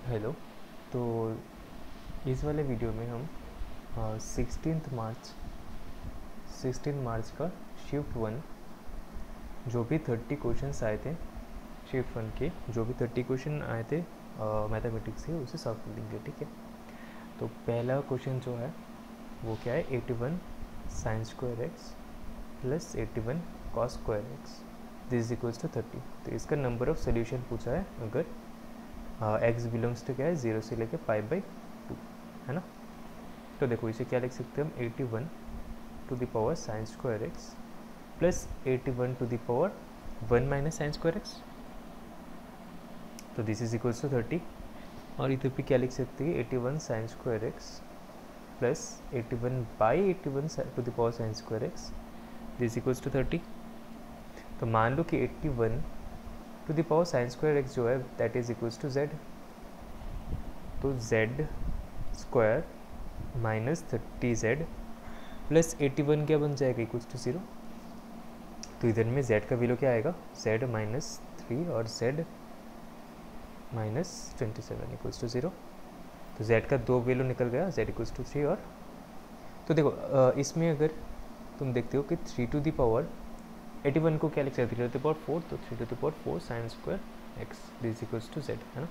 Hello. तो इस वाले वीडियो में हम 16 मार्च का शिफ्ट वन जो भी 30 क्वेश्चंस आए थे, शिफ्ट वन के जो भी 30 क्वेश्चन आए थे मैथमेटिक्स से, उसे सॉल्व कर लेंगे। ठीक है, तो पहला क्वेश्चन जो है वो क्या है, 81 sine square X plus 81 cos square x this is equals to 30। तो इसका नंबर ऑफ सोल्यूशन पूछा है, अगर एक्स बिलोंग्स टू क्या है, 0 से लेके π/2 है ना। तो देखो इसे क्या लिख सकते हैं हम, 81 to the power sine square X plus 81 to the power 1 minus sine square X, तो दिस इज इक्वल्स टू 30। और इधर पे क्या लिख सकते हैं, 81 sine square X plus 81/81 to the power sine square x this equals to 30। तो मान लो कि 81 to the power sine square x जो है that is equals to Z, तो Z square minus 30z plus 81 क्या बन जाएगा, इक्वल्स टू 0। तो इधर में z का वैल्यू क्या आएगा, z माइनस 3 और z माइनस 27 इक्वल्स टू 0। तो z का दो वैल्यू निकल गया, z इक्वल्स टू 3 और तो देखो इसमें अगर तुम देखते हो कि 3 टू द पावर 81 को क्या लिख सकते हैं, 3 टू द पावर 4, तो 3 to the power 4 sine square x this equals to z है ना।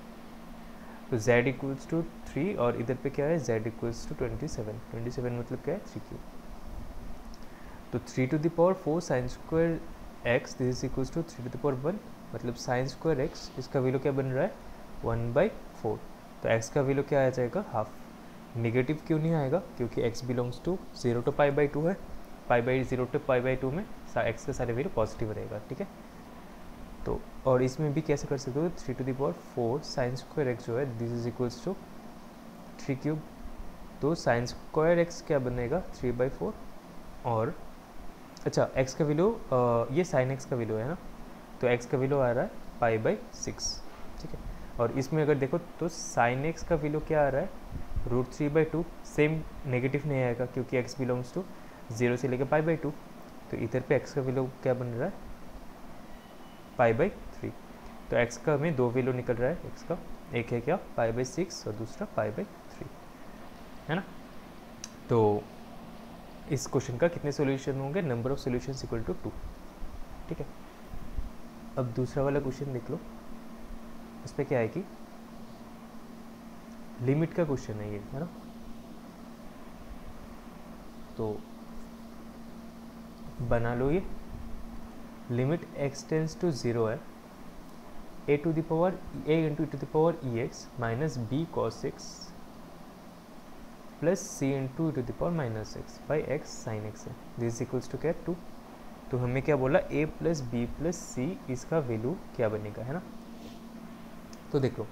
तो z इक्वल्स टू 3 और इधर पे क्या है, z इक्वल्स टू 27 मतलब क्या है, 3 क्यूब। तो 3 to the power 4 sine square x this is equals to 3 to the power 1 मतलब साइन स्क्वायर एक्स, इसका वैल्यू क्या बन रहा है, 1/4। तो x का वैल्यू क्या आ जाएगा, हाफ। नेगेटिव क्यों नहीं आएगा, क्योंकि x बिलोंग्स टू 0 टू π/2 है, π/0 टू π/2 में x का सारे वैल्यू पॉजिटिव रहेगा। ठीक है, तो और इसमें भी कैसे कर सकते हो, 3 to the power 4 sine square x जो है this is equals to 3 cube. तो साइन स्क्वायर एक्स क्या बनेगा, 3/4 और अच्छा x का वैल्यू ये साइन x का वैल्यू है ना, तो x का वैल्यू आ रहा है π/6। ठीक है, और इसमें अगर देखो तो साइन x का वैल्यू क्या आ रहा है, √3/2। सेम नेगेटिव नहीं आएगा क्योंकि x बिलोंग्स टू 0 से लेकर π/2। तो इधर पे x का वैल्यू क्या बन रहा है, π/3। तो x का हमें दो वैल्यू निकल रहा है, x का एक है क्या, π/6 और दूसरा π/3 है ना। तो इस क्वेश्चन का कितने सॉल्यूशन होंगे, number of solutions equal to 2। ठीक है, अब दूसरा वाला क्वेश्चन देख लो, इस पर क्या है कि लिमिट का क्वेश्चन है ये, है ना। तो बना लो, ये लिमिट x टेंस टू 0 है, a to the power a into to the power ex minus b cos x plus c into to the power minus x by x sine x है this equals to क्या, 2। तो हमें क्या बोला, a plus B plus c, इसका value क्या बनेगा, है ना। तो देखो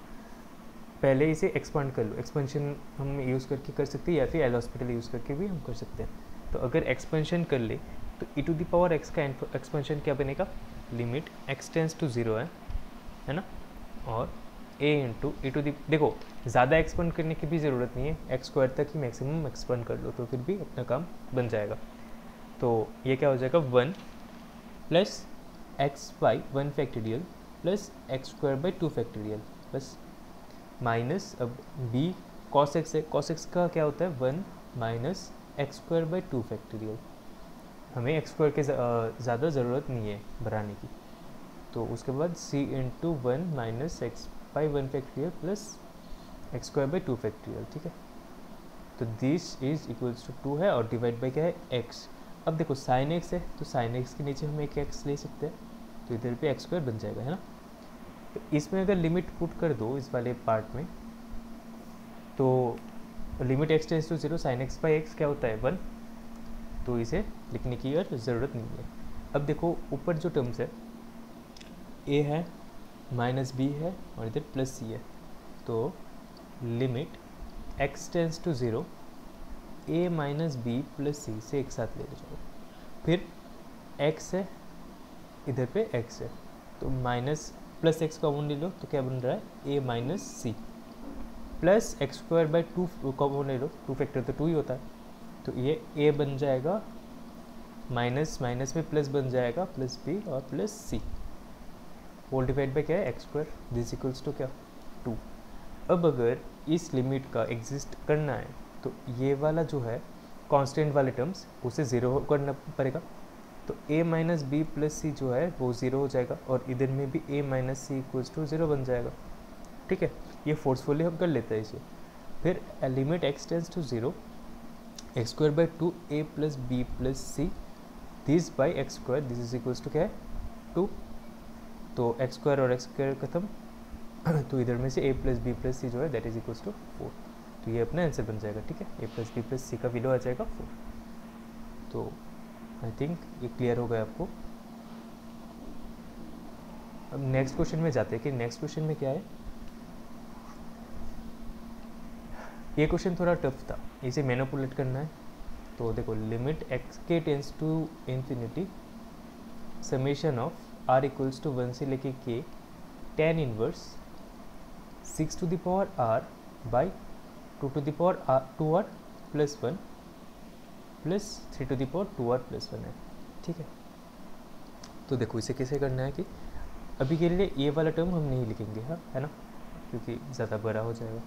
पहले इसे एक्सपांड कर लो, एक्सपेंशन हम यूज़ करके कर सकते हैं या फिर एल हॉस्पिटल यूज़ करके भी हम कर सकते हैं। तो अगर एक्सपेंशन कर ले तो e to the power x का एक्सपेंशन क्या बनेगा, लिमिट x टेंस टू 0 है ना, और a into e to the, देखो ज़्यादा एक्सपेंड करने की भी ज़रूरत नहीं है, एक्स स्क्वायर तक ही मैक्सिमम एक्सपेंड कर लो तो फिर भी अपना काम बन जाएगा। तो ये क्या हो जाएगा, 1 plus x by 1 factorial plus x square by 2 factorial plus minus, अब b cos x है, cos x का क्या होता है, 1 minus x square by 2 factorial. हमें एक्स स्क्वायर के ज़्यादा ज़रूरत नहीं है बढ़ाने की। तो उसके बाद c into 1 minus x by 1 factorial plus x square by 2 factorial. ठीक है, तो दिस इज इक्वल्स टू 2 है और डिवाइड बाई क्या है, x। अब देखो साइन x है तो साइन x के नीचे हम एक x ले सकते हैं, तो इधर पे एक्स स्क्वायर बन जाएगा, है ना। तो इसमें अगर लिमिट पुट कर दो इस वाले पार्ट में, तो limit x tends to 0 sine x by x क्या होता है, 1। तो इसे लिखने की यार ज़रूरत नहीं है। अब देखो ऊपर जो टर्म्स है, a है माइनस b है और इधर प्लस c है, तो limit x tends to 0 a minus B plus C से एक साथ ले जाओ, फिर x है इधर पे x है, तो माइनस प्लस एक्स कॉमन ले लो तो क्या बन रहा है, a minus c plus x square by 2 common ले लो, 2 फैक्टर तो 2 ही होता है, तो ये a बन जाएगा, माइनस माइनस में प्लस बन जाएगा, प्लस b और plus c whole divide by क्या है, x square this equals to क्या, 2। अब अगर इस लिमिट का एग्जिस्ट करना है तो ये वाला जो है कांस्टेंट वाले टर्म्स उसे ज़ीरो करना पड़ेगा। तो a minus B plus c जो है वो ज़ीरो हो जाएगा और इधर में भी a minus c equals to zero बन जाएगा। ठीक है, ये फोर्सफुली हम कर लेते हैं इसे। फिर limit x tends to zero x square by two a plus B plus c this by x square this is equals to क्या है 2। तो एक्स स्क्वायर और एक्स स्क्वायर खत्म तो इधर में से a plus B plus c जो है दैट इज इक्वल्स टू 4। तो ये अपना आंसर बन जाएगा। ठीक है, a प्लस बी प्लस सी का वैल्यू आ जाएगा 4। तो आई थिंक ये क्लियर हो गया आपको। अब नेक्स्ट क्वेश्चन में जाते हैं कि नेक्स्ट क्वेश्चन में क्या है। ये क्वेश्चन थोड़ा टफ था, इसे मैनिपुलेट करना है। तो देखो लिमिट एक्स के tends to infinity summation of r equals to 1 से लेके के tan inverse 6 to the power r by 2 to the power 2r plus 1 plus 3 to the power 2r plus 1 है। ठीक है, तो देखो इसे कैसे करना है कि अभी के लिए ये वाला टर्म हम नहीं लिखेंगे, हाँ है ना, क्योंकि ज़्यादा बड़ा हो जाएगा।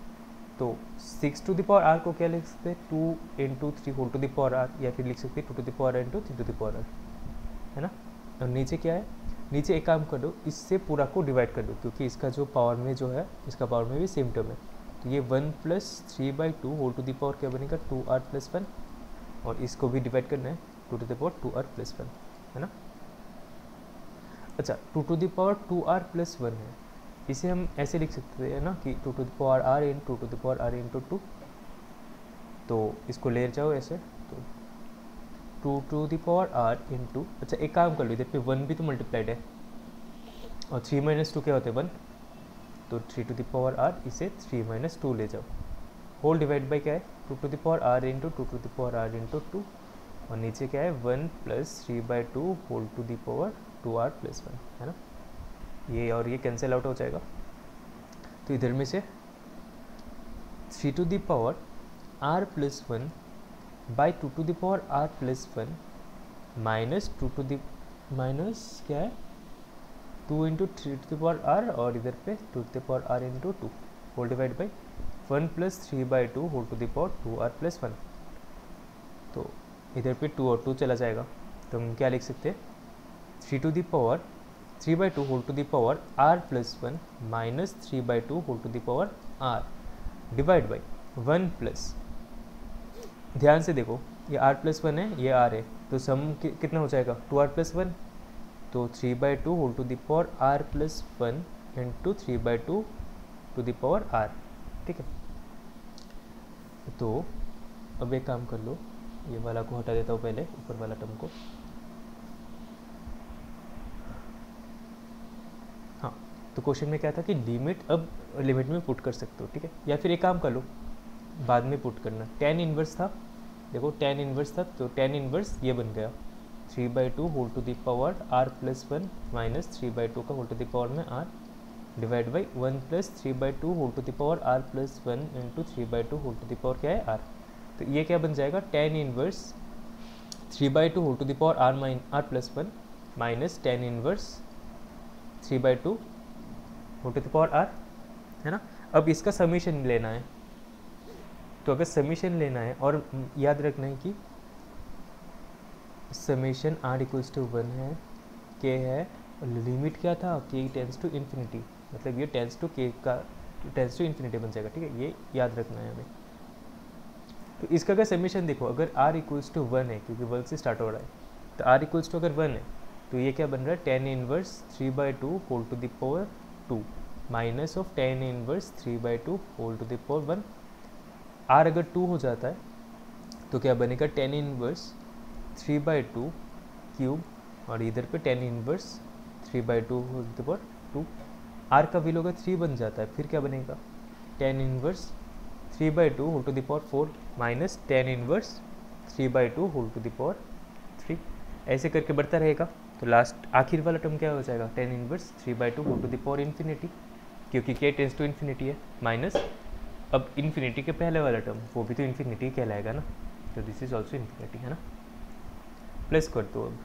तो 6 टू द पावर आर को क्या लिख सकते हैं 2 into 3 whole to the power r, या फिर लिख सकते हैं 2 to the power into 3 to the power r, है ना। और नीचे क्या है, नीचे एक काम कर दो, इससे पूरा को डिवाइड कर दो क्योंकि इसका जो पावर में जो है इसका पावर में भी सेम टर्म है। तो ये 1 plus 3/2 whole to the power क्या बनेगा 2r प्लस 1, और इसको भी डिवाइड करना है 2 to the power 2r plus 1, है ना। अच्छा 2 to the power 2r plus 1 है, इसे हम ऐसे लिख सकते हैं ना कि 2 to the power r in 2 to the power r into 2। तो इसको ले जाओ ऐसे, तो 2 to the power r into, अच्छा एक काम कर लो, इधर पे 1 भी तो मल्टीप्लाइड है और 3 माइनस 2 क्या होते हैं 1, तो 3 टू द पावर r, इसे 3 माइनस 2 ले जाओ, होल डिवाइड बाई क्या है 2 to the power r into 2 to the power r into 2, और नीचे क्या है 1 plus 3/2 whole to the power 2r plus 1, है ना। ये और ये कैंसिल आउट हो जाएगा। तो इधर में से 3 to the power r plus 1 by 2 to the power r plus 1 minus 2 to the minus क्या है 2 into 3 to the power r, और इधर पे 2 to the power r into 2 whole divide by 1 plus 3/2 whole to the power 2r plus 1। तो इधर पे 2 और 2 चला जाएगा, तो हम क्या लिख सकते हैं 3 to the power 3/2 whole to the power r plus 1 minus 3/2 whole to the power r divide by 1 plus, ध्यान से देखो ये r प्लस 1 है, ये r है, तो सम कितना हो जाएगा 2r प्लस 1, तो 3/2 whole to the power r plus 1 into 3/2 to the power r। ठीक है, तो अब एक काम कर लो, ये वाला को हटा देता हूँ पहले, ऊपर वाला टर्म को। हाँ, तो क्वेश्चन में क्या था कि लिमिट अब लिमिट में पुट कर सकते हो, ठीक है, या फिर एक काम कर लो बाद में पुट करना। tan इनवर्स था, देखो tan इनवर्स था, तो tan इनवर्स ये बन गया 3/2 whole to the power r plus 1 minus 3/2 का होल टू द पावर में r divide by 1 plus 3/2 whole to the power r plus 1 into 3/2 whole to the power क्या है r। तो ये क्या बन जाएगा tan inverse 3/2 whole to the power r plus 1 minus tan inverse 3/2 whole to the power r, है ना। अब इसका समीशन लेना है, तो अगर समीशन लेना है, और याद रखना है कि समीशन r इक्वल्स टू 1 है, k है, लिमिट क्या था k टेंस टू इन्फिनिटी, मतलब ये टेंस टू k का टेंस टू इन्फिनिटी बन जाएगा। ठीक है, ये याद रखना है हमें। तो इसका अगर समीशन देखो, अगर r इक्वल्स टू 1 है, क्योंकि 1 से स्टार्ट हो रहा है, तो r इक्वल्स टू अगर 1 है तो ये क्या बन रहा है tan inverse 3/2 whole to the power 2 minus of tan inverse 3/2 whole to the power 1। r अगर 2 हो जाता है तो क्या बनेगा tan इनवर्स 3/2 क्यूब, और इधर पे tan inverse 3/2 whole to the power 2। r का वैल्यू अगर 3 बन जाता है फिर क्या बनेगा tan inverse 3/2 whole to the power 4 minus tan inverse 3/2 whole to the power 3। ऐसे करके बढ़ता रहेगा, तो लास्ट आखिर वाला टर्म क्या हो जाएगा tan inverse 3/2 whole to the power infinity, क्योंकि k टेंस टू इन्फिनिटी है, माइनस अब इन्फिनिटी के पहले वाला टर्म वो भी तो इन्फिनिटी कहलाएगा ना, तो दिस इज ऑल्सो इन्फिनिटी, है ना। प्लस कर दो, अब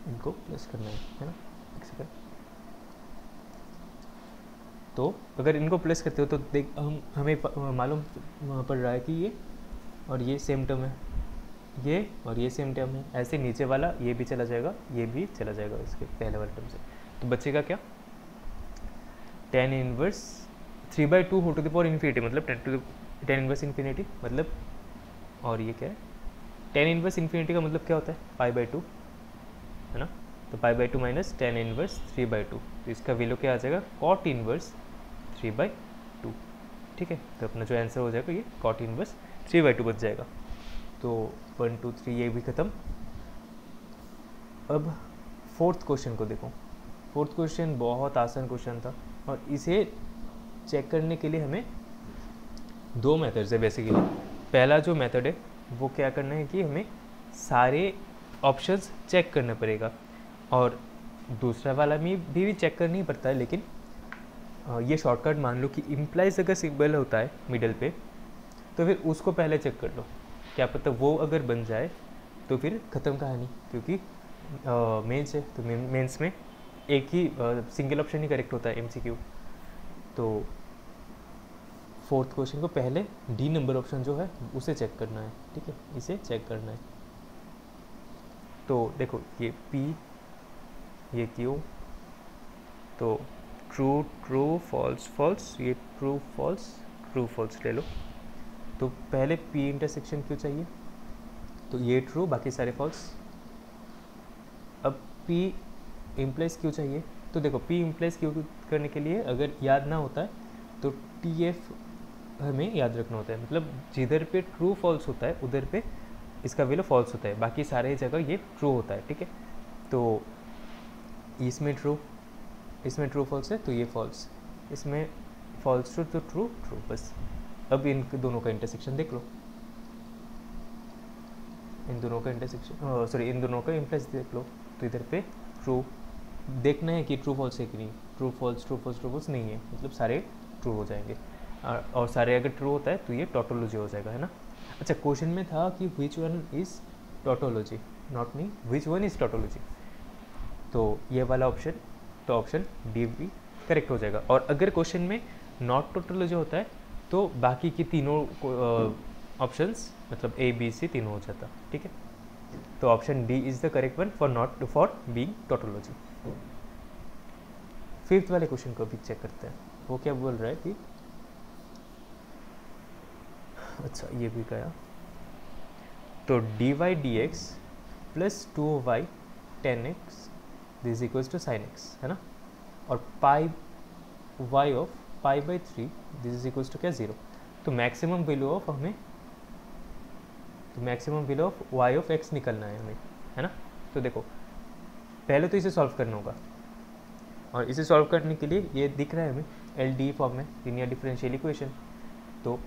इनको प्लस करना है ना, एक सेकेंड। तो अगर इनको प्लस करते हो तो देख हमें मालूम पड़ रहा है कि ये और ये सेम टर्म है, ये और ये सेम टर्म है, ऐसे नीचे वाला ये भी चला जाएगा, ये भी चला जाएगा इसके पहले वाले टर्म से। तो बचेगा क्या, tan इनवर्स 3/2 हो टू द पावर इन्फिनिटी, मतलब tan इनवर्स इन्फिनिटी मतलब, और ये क्या है tan इनवर्स इन्फिनिटी का मतलब क्या होता है, π/2 है ना। तो π/2 माइनस tan इनवर्स 3/2, तो इसका वैल्यू क्या आ जाएगा, cot इनवर्स 3/2। ठीक है, तो अपना जो आंसर हो जाएगा ये cot इनवर्स 3/2 बच जाएगा। तो 1 2 3 ये भी खत्म। अब फोर्थ क्वेश्चन को देखो। फोर्थ क्वेश्चन बहुत आसान क्वेश्चन था, और इसे चेक करने के लिए हमें दो मेथड्स है बेसिकली। पहला जो मेथड है वो क्या करना है कि हमें सारे ऑप्शंस चेक करना पड़ेगा, और दूसरा वाला में भी चेक करना ही पड़ता है, लेकिन ये शॉर्टकट मान लो कि इम्प्लाइज अगर सिंबल होता है मिडल पे, तो फिर उसको पहले चेक कर लो, क्या पता वो अगर बन जाए तो फिर ख़त्म कहानी, क्योंकि मेंस है तो मेंस में एक ही सिंगल ऑप्शन ही करेक्ट होता है एमसीक्यू। तो फोर्थ क्वेश्चन को पहले डी नंबर ऑप्शन जो है उसे चेक करना है, ठीक है, इसे चेक करना है। तो देखो ये P, ये Q, तो ट्रू ट्रू फॉल्स फॉल्स, ये ट्रू फॉल्स ट्रू फॉल्स ले लो। तो पहले P इंटरसेक्शन Q चाहिए, तो ये ट्रू बाकी सारे फॉल्स। अब P इम्प्लाइज Q चाहिए, तो देखो P इम्प्लाइज Q करने के लिए अगर याद ना होता है तो TF हमें याद रखना होता है, मतलब जिधर पे ट्रू फॉल्स होता है उधर पे इसका वैल्यू फॉल्स होता है, बाकी सारे जगह ये ट्रू होता है, ठीक है। तो इसमें ट्रू फॉल्स है तो ये फॉल्स, इसमें फॉल्स ट्रू तो ट्रू ट्रू, बस। अब इन दोनों का इंटरसेक्शन देख लो, इन दोनों का इंटरसेक्शन सॉरी इन दोनों का इम्प्लाइज देख लो। तो इधर पे ट्रू देखना है कि ट्रू फॉल्स है कि नहीं, ट्रू फॉल्स नहीं है, मतलब सारे ट्रू हो जाएंगे, और सारे अगर ट्रू होता है तो ये टोटोलॉजी हो जाएगा, है ना। अच्छा, क्वेश्चन में था कि which one is tautology, not me, which one is tautology, तो ये वाला ऑप्शन, तो ऑप्शन डी भी करेक्ट हो जाएगा। और अगर क्वेश्चन में नॉट टोटोलॉजी होता है तो बाकी की तीनों ऑप्शंस मतलब ए बी सी तीनों हो जाता, ठीक है। तो option D is the correct one for being tautology. Fifth वाले क्वेश्चन को भी चेक करते हैं, वो क्या बोल रहा है कि, अच्छा ये भी गया, तो dy/dx plus 2y tan x this equals to sin x, है ना, और pi y of π/3 this is equals to क्या 0। तो मैक्सिमम वैल्यू ऑफ हमें, तो maximum value of y of x निकलना है हमें, है ना। तो देखो पहले तो इसे सॉल्व करना होगा, और इसे सॉल्व करने के लिए ये दिख रहा है हमें LD फॉर्म में, लीनियर डिफरेंशियल इक्वेशन। तो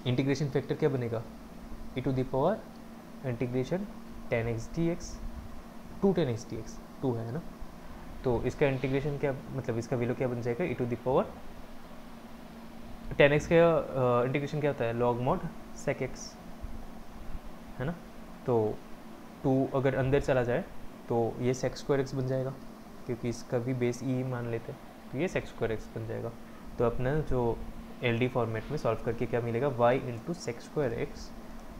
इंटीग्रेशन फैक्टर क्या बनेगा, e to the power integration tan x dx, 2 tan x dx 2 है ना। तो इसका इंटीग्रेशन क्या, मतलब इसका वैल्यू क्या बन जाएगा, e to the power tan x का इंटीग्रेशन क्या होता है, log mod sec x, है ना। तो 2 अगर अंदर चला जाए तो ये sec² x बन जाएगा, क्योंकि इसका भी बेस e मान लेते हैं, तो ये sec² x बन जाएगा। तो अपना जो LD फॉर्मेट में सॉल्व करके क्या मिलेगा, y into sec² x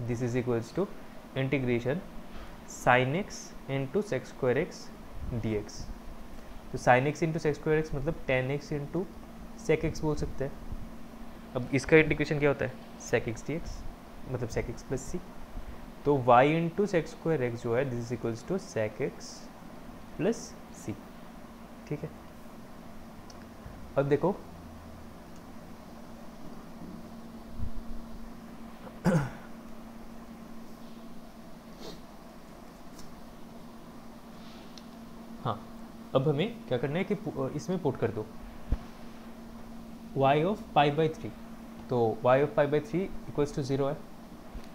this is equals to integration sin x into sec² x dx। तो sin x into sec² x मतलब tan x into sec x बोल सकते हैं। अब इसका इंटीग्रेशन क्या होता है, sec x dx मतलब sec x प्लस c। तो y इंटू sec² x जो है this is equals to sec x plus c, ठीक है। अब देखो हाँ, अब हमें क्या करना है कि इसमें पुट कर दो y ऑफ π/3, तो y ऑफ π/3 इक्वल्स टू 0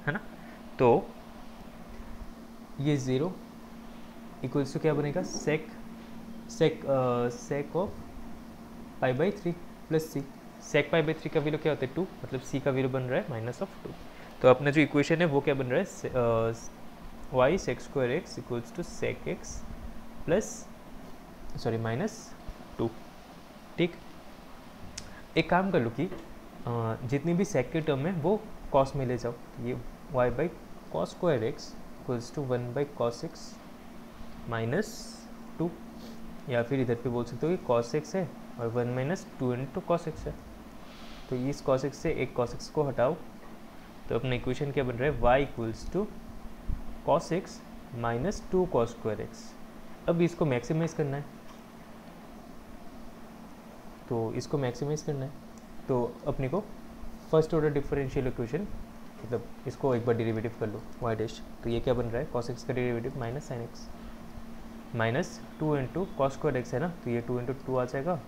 है ना। तो ये 0 इक्वल्स टू क्या बनेगा, sec of π/3 plus c। sec π/3 का वैल्यू क्या होता है 2, मतलब c का वैल्यू बन रहा है -2। तो अपना जो इक्वेशन है वो क्या बन रहा है, y sec² x equals to sec x plus sorry -2, ठीक। एक काम कर लो कि जितनी भी सेक की टर्म है वो कॉस में ले जाओ। तो ये y by cos square x equals to 1 by cos x minus 2, या फिर इधर पे बोल सकते हो कि कॉस एक्स है और 1 माइनस 2 इंटू कॉस एक्स है। तो इस कॉस एक्स से एक कॉस एक्स को हटाओ, तो अपना इक्वेशन क्या बन रहा है, y equals to cos x minus 2 cos square x. अब इसको मैक्सिमाइज करना है, तो इसको मैक्सिमाइज करना है, तो अपने को फर्स्ट ऑर्डर डिफरेंशियल इक्वेशन, मतलब इसको एक बार डेरिवेटिव कर लो y डैश। तो ये क्या बन रहा है, कॉस एक्स का derivative minus sine x minus 2 into cos square x है ना, तो ये 2 इंटू 2 आ जाएगा,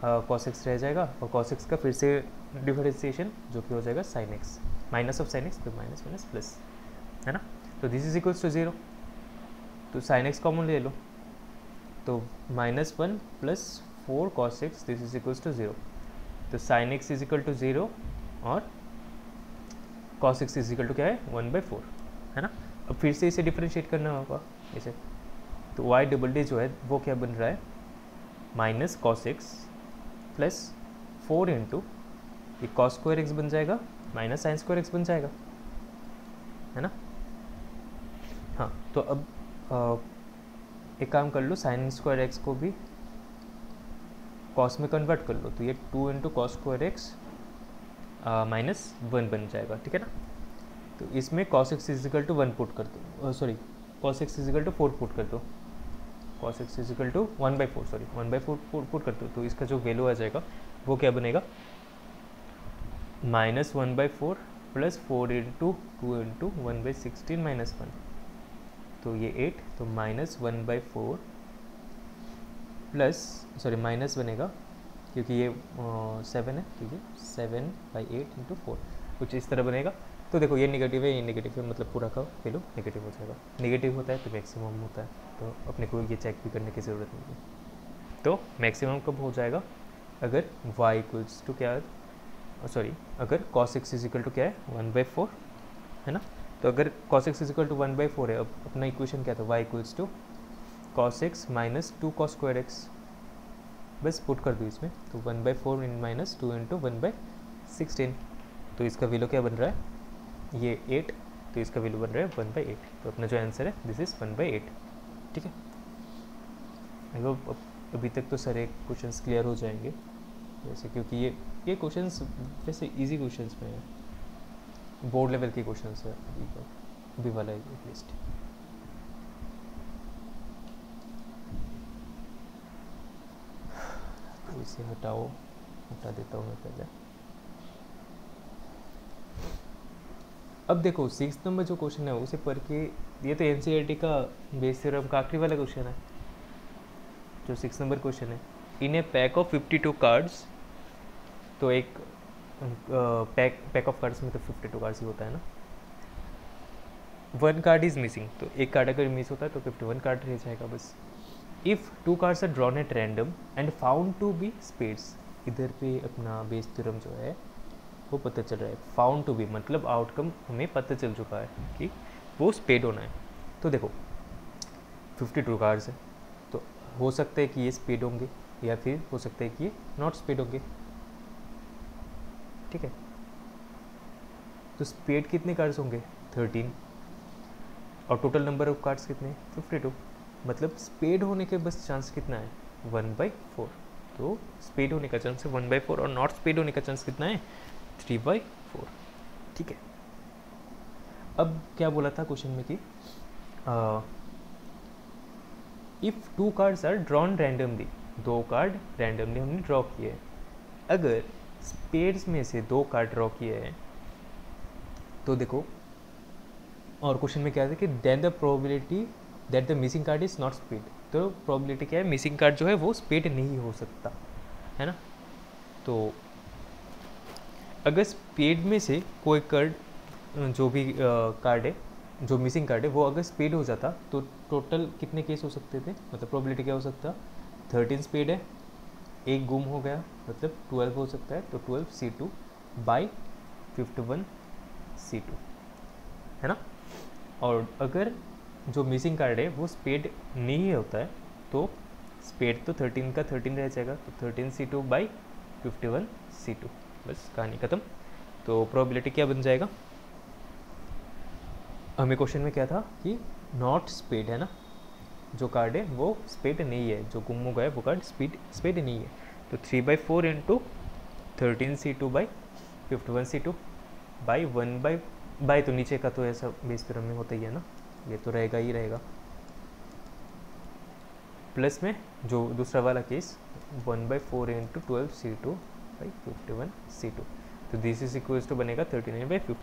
कॉस एक्स रह जाएगा, और कॉस एक्स का फिर से डिफरेंशिएशन जो कि हो जाएगा sine x, minus of sine x, फिर माइनस माइनस प्लस, है ना। तो दिस इज इक्वल्स टू 0, तो साइन एक्स कॉमन ले लो, तो minus 1 plus 4 cos x this is equals to 0। तो sine x is equal to 0 और cos x is equal to क्या है, 1/4, है ना। अब फिर से इसे डिफरेंशिएट करना होगा इसे, तो y डबल डी जो है वो क्या बन रहा है, minus cos x plus 4 into ये कॉस स्क्वायर एक्स बन जाएगा माइनस साइन स्क्वायर एक्स बन जाएगा, है ना। हाँ, तो अब एक काम कर लो, साइन स्क्वायर एक्स को भी कॉस में कन्वर्ट कर लो, तो ये 2 into cos square x minus 1 बन जाएगा, ठीक है ना। तो इसमें cos x is equal to 1 put कर दो, sorry cos x is equal to 4 put कर दो, cos x is equal to 1/4, sorry 1/4 put कर दो, तो इसका जो वैल्यू आ जाएगा वो क्या बनेगा, minus 1/4 plus 4 into 2 into 1/16 minus 1, तो ये 8, तो माइनस 1/4 प्लस, सॉरी माइनस बनेगा क्योंकि ये 7 है, ठीक है, 7/8 इंटू 4 कुछ इस तरह बनेगा। तो देखो ये नेगेटिव है, ये नेगेटिव है, मतलब पूरा का वैल्यू नेगेटिव हो जाएगा। नेगेटिव होता है तो मैक्सिमम होता है, तो अपने को ये चेक भी करने की ज़रूरत नहीं है। तो मैक्सिमम कब हो जाएगा, अगर y इक्वल्स टू क्या, सॉरी अगर cos x is equal to क्या है, 1/4, है ना। तो अगर cos x is equal to 1/4 है, अब अपना इक्वेशन क्या था, y equals to cos x minus 2 cos square x, बस पुट कर दो इसमें, तो 1/4 इन माइनस 2 इंटू 1/16, तो इसका वैल्यू क्या बन रहा है, ये 8, तो इसका वैल्यू बन रहा है 1/8, तो अपना जो आंसर है दिस इज 1/8, ठीक है। आई होप अभी तक तो सारे क्वेश्चंस क्लियर हो जाएंगे वैसे, क्योंकि ये क्वेश्चंस वैसे इजी क्वेश्चंस में है, बोर्ड लेवल के क्वेश्चंस है अभी वाला एटलीस्ट। तो इसे हटा देता हूँ मैं पहले। अब देखो 6 नंबर जो क्वेश्चन है उसे पढ़ के, ये तो एनसीईआरटी का बेस थ्योरम का आखिरी वाला क्वेश्चन है, जो 6 नंबर क्वेश्चन है। इन ए पैक ऑफ 52 कार्ड्स, तो एक पैक ऑफ कार्ड्स में तो 52 कार्ड्स ही होता है ना, 1 कार्ड इज मिसिंग, तो एक कार्ड अगर मिस होता है तो 51 कार्ड रह जाएगा बस। If 2 cards are drawn at random and found to be spades, इधर पे अपना बेस थ्योरम जो है वो पता चल रहा है, फाउंड टू बी मतलब आउटकम हमें पता चल चुका है कि वो स्पेड होना है। तो देखो 52 कार्ड्स है, तो हो सकता है कि ये स्पेड होंगे या फिर हो सकता है कि ये नॉट स्पेड होंगे, ठीक है। तो स्पेड कितने कार्ड्स होंगे, 13, और टोटल नंबर ऑफ कार्ड्स कितने, 52, मतलब स्पेड होने के बस चांस कितना है, 1/4, तो स्पेड होने का चांस है 1/4 और नॉट स्पेड होने का चांस कितना है, 3/4, ठीक है। अब क्या बोला था क्वेश्चन में कि if 2 cards are drawn randomly, 2 card randomly हमने ड्रॉ किए हैं, अगर स्पेड्स में से 2 कार्ड ड्रॉ किए हैं, तो देखो और क्वेश्चन में क्या है कि then the probability that the missing card is not spade, तो प्रोबेबिलिटी क्या है, मिसिंग कार्ड जो है वो स्पेड नहीं हो सकता, है ना। तो अगर स्पेड में से कोई कार्ड, जो भी कार्ड है जो मिसिंग कार्ड है वो अगर स्पेड हो जाता, तो टोटल कितने केस हो सकते थे, मतलब प्रोबेबिलिटी क्या हो सकता, 13 स्पेड है, एक गुम हो गया, मतलब 12 हो सकता है, तो 12 C2 बाई 51 C2, है ना। और अगर जो मिसिंग कार्ड है वो स्पेड नहीं होता है, तो स्पेड तो 13 का 13 रह जाएगा, तो 13 C2 बाई 51 C2, बस कहानी ख़त्म। तो प्रोबेबिलिटी क्या बन जाएगा, हमें क्वेश्चन में क्या था कि नॉट स्पेड है ना, जो कार्ड है वो स्पेड नहीं है, जो गुम हो गया वो कार्ड स्पेड नहीं है। तो 3/4 into 13 C2 by 51 C2 by 1 by तो नीचे का तो ऐसा बेस पिरामिड में होता ही है ना, ये तो रहेगा ही रहेगा, प्लस में जो दूसरा वाला case 1/4 into 12 C2 by 51 C2, तो दिस इज इक्वल्स टू बनेगा 39/50।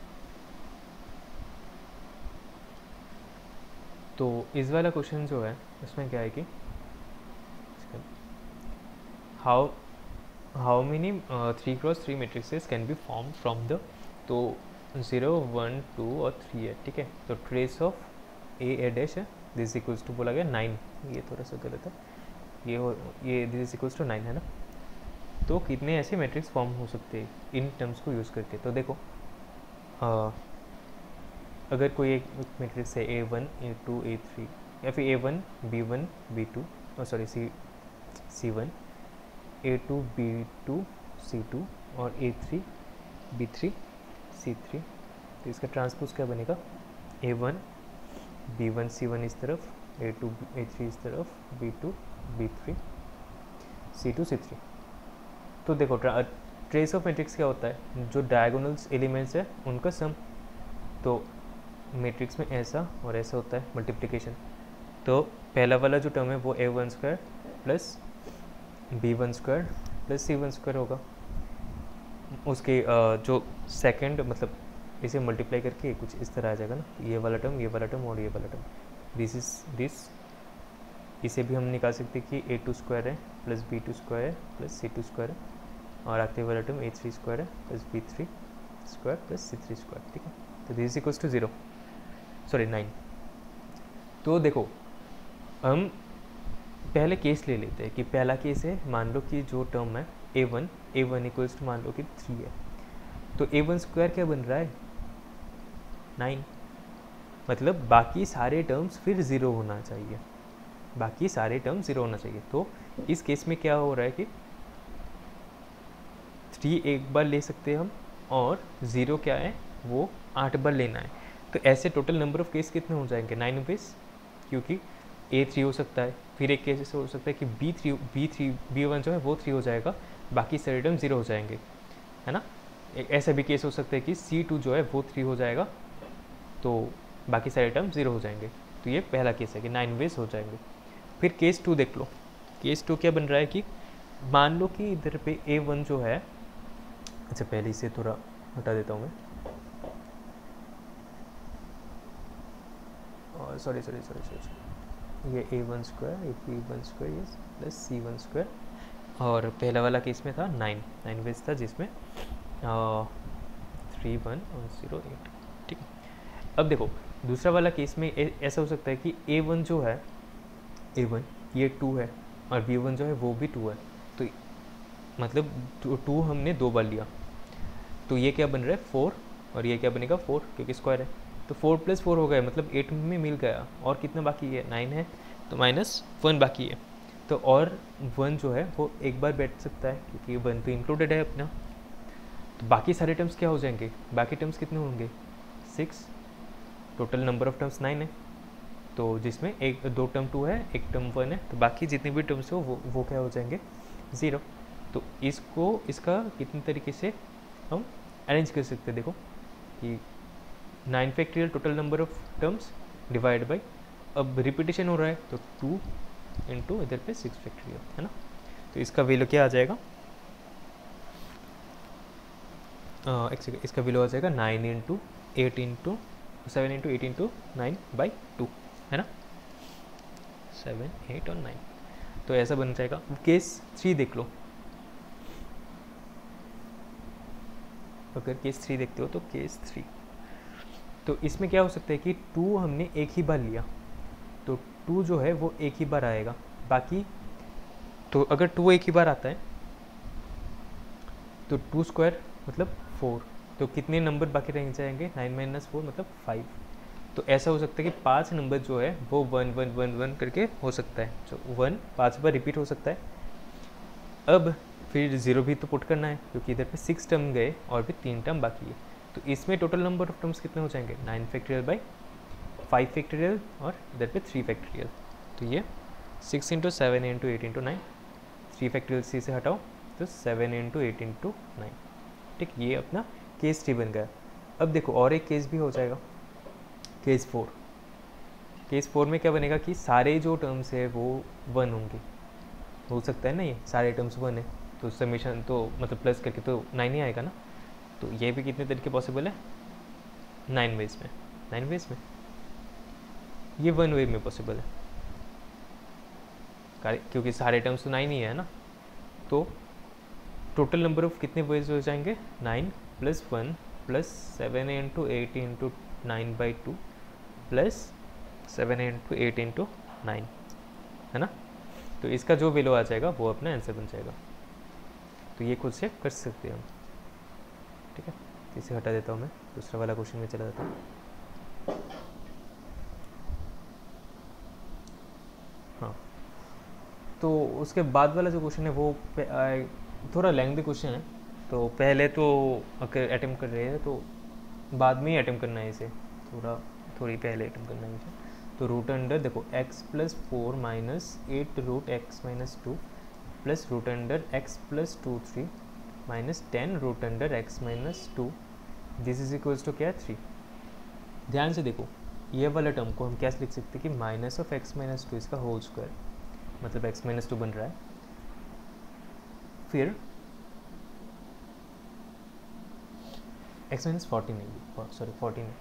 तो इस वाला क्वेश्चन जो है इसमें क्या है कि how many 3x3 matrixes can be form from the, तो 0 1 2 और 3 है, ठीक है। तो ट्रेस ऑफ ए डैश है, दिस इक्वल्स टू बोला गया 9, ये थोड़ा सा गलत है, ये दिस इक्वल्स टू 9 है ना। तो कितने ऐसे मैट्रिक्स फॉर्म हो सकते हैं इन टर्म्स को यूज़ करके, तो देखो अगर कोई एक मैट्रिक्स है A1 A2 A3 या फिर A1 B1 B2 sorry C1 A2 B2 C2 और A3 B3 C3, तो इसका ट्रांसपोज क्या बनेगा, A1 B1 C1 इस तरफ, A2 A3 इस तरफ, B2 B3 C2 C3। तो देखो ट्रेस ऑफ मैट्रिक्स क्या होता है, जो डायगोनल्स एलिमेंट्स है उनका सम। तो मैट्रिक्स में ऐसा और ऐसा होता है मल्टीप्लिकेशन, तो पहला वाला जो टर्म है वो A1 square plus B1 square plus C1 square होगा, उसके जो सेकंड मतलब इसे मल्टीप्लाई करके कुछ इस तरह आ जाएगा ना, ये वाला टर्म और ये वाला टर्म, दिस इसे भी हम निकाल सकते हैं कि A2 स्क्वायर है प्लस B2 स्क्वायर है प्लस C2 स्क्वायर है, और आखिरी वाला टर्म A3 स्क्वायर है plus B3 square plus C3 square, ठीक है। तो दिस इक्वल्स टू 0 सॉरी 9। तो देखो हम पहले केस ले लेते हैं कि पहला केस है, मान लो कि जो टर्म है A1 इक्वल्स टू मान लो कि 3 है, तो A1 स्क्वायर क्या बन रहा है 9, मतलब बाकी सारे टर्म्स फिर 0 होना चाहिए, बाकी सारे टर्म 0 होना चाहिए। तो इस केस में क्या हो रहा है कि 3 एक बार ले सकते हैं हम, और 0 क्या है वो 8 बार लेना है। तो ऐसे टोटल नंबर ऑफ केस कितने हो जाएंगे 9 बेस, क्योंकि A3 हो सकता है, फिर एक केस ऐसे हो सकता है कि B1 जो है वो 3 हो जाएगा, बाकी सारे टर्म 0 हो जाएंगे, है ना। ऐसा भी केस हो सकता है कि C2 जो है वो 3 हो जाएगा, तो बाकी सारे टर्म 0 हो जाएंगे। तो ये पहला केस है कि 9 वेज हो जाएंगे। फिर केस 2 देख लो, केस 2 क्या बन रहा है कि मान लो कि इधर पे A1 जो है, अच्छा पहले इसे थोड़ा हटा देता हूँ मैं, और सॉरी ये A1 स्क्वायर एक B1 square yes plus C1 square, और पहला वाला केस में था 9 वेज था, जिसमें 3 1 और 0 8, ठीक है। अब देखो दूसरा वाला केस में ऐसा हो सकता है कि A1 जो है A1 ये 2 है और B1 जो है वो भी 2 है, तो मतलब 2 हमने 2 बार लिया, तो ये क्या बन रहा है 4, और ये क्या बनेगा 4 क्योंकि स्क्वायर है, तो 4 + 4 हो गया, मतलब 8 में मिल गया, और कितना बाकी है 9 है, तो -1 बाकी है। तो और 1 जो है वो एक बार बैठ सकता है क्योंकि 1 तो इंक्लूडेड है अपना, तो बाकी सारे टर्म्स क्या हो जाएंगे, बाकी टर्म्स कितने होंगे 6, टोटल नंबर ऑफ टर्म्स 9 है, तो जिसमें एक 2 टर्म 2 है, एक टर्म 1 है, तो बाकी जितने भी टर्म्स हो वो क्या हो जाएंगे 0। तो इसका कितने तरीके से हम अरेंज कर सकते हैं, देखो कि 9 factorial total number of terms divide by, अब रिपीटेशन हो रहा है तो 2 इंटू इधर पे 6 फैक्टोरियल, है ना। तो इसका वैल्यू क्या आ जाएगा, इसका वैल्यू आ जाएगा 9 इंटू 8 इंटू 7 इंटू 8 इंटू 9/2, है ना, 7 8 और 9, तो ऐसा बन जाएगा। केस 3 देख लो, अगर केस 3 देखते हो तो केस 3, तो इसमें क्या हो सकता है कि 2 हमने एक ही बार लिया, तो 2 जो है वो एक ही बार आएगा, बाकी तो अगर 2 एक ही बार आता है तो 2 स्क्वायर मतलब 4, तो कितने नंबर बाकी रह जाएंगे 9 - 4 मतलब 5। तो ऐसा हो सकता है कि 5 नंबर जो है वो 1 1 1 1 करके हो सकता है, जो 1 5 बार रिपीट हो सकता है। अब फिर 0 भी तो पुट करना है क्योंकि इधर पे 6 टर्म गए और भी 3 टर्म बाकी है। तो इसमें टोटल नंबर ऑफ टर्म्स कितने हो जाएंगे, 9 फैक्टोरियल बाई 5 फैक्टोरियल और इधर पे 3 फैक्टोरियल। तो ये 6 इंटू 7 इंटू 8 इंटू 9, 3 फैक्टोरियल सी से हटाओ तो 7 इंटू 8 इंटू 9। ठीक, ये अपना केस 3 बन गया। अब देखो और एक केस भी हो जाएगा, केस 4। केस 4 में क्या बनेगा कि सारे जो टर्म्स है वो 1 होंगे। हो सकता है ना, ये सारे टर्म्स 1 है तो समीशन तो मतलब प्लस करके तो 9 ही आएगा ना। तो ये भी कितने तरीके पॉसिबल है, 9 वेज में। 9 वेज में ये 1 वे में पॉसिबल है क्योंकि सारे टर्म्स तो 9 ही है ना। तो टोटल नंबर ऑफ कितने वेज हो जाएंगे, 9 plus 1 plus 7 into 8 into 9 by 2 plus 7 into 8 into 9, है ना। तो इसका जो वैल्यू आ जाएगा वो अपना आंसर बन जाएगा। तो ये खुद से कर सकते हैं हम। ठीक है, इसे हटा देता हूँ मैं, दूसरा वाला क्वेश्चन में चला जाता हूँ। हाँ, तो उसके बाद वाला जो क्वेश्चन है वो थोड़ा लेंथी क्वेश्चन है। तो पहले तो अगर अटेम्प्ट कर रहे हैं तो बाद में ही अटेम्प्ट करना है इसे, थोड़ी पहले अटेम्प्ट करना है इसे। तो रूट अंडर देखो x plus 4 minus 8 root x minus 2 plus root under x plus 2 3 minus 10 root under x minus 2, this is equals to क्या है 3। ध्यान से देखो, ये वाला टर्म को हम कैसे लिख सकते हैं कि माइनस ऑफ x माइनस 2 इसका होल स्क्वायर, मतलब x माइनस 2 बन रहा है। फिर x माइनस 14 नहीं, सॉरी 14 है।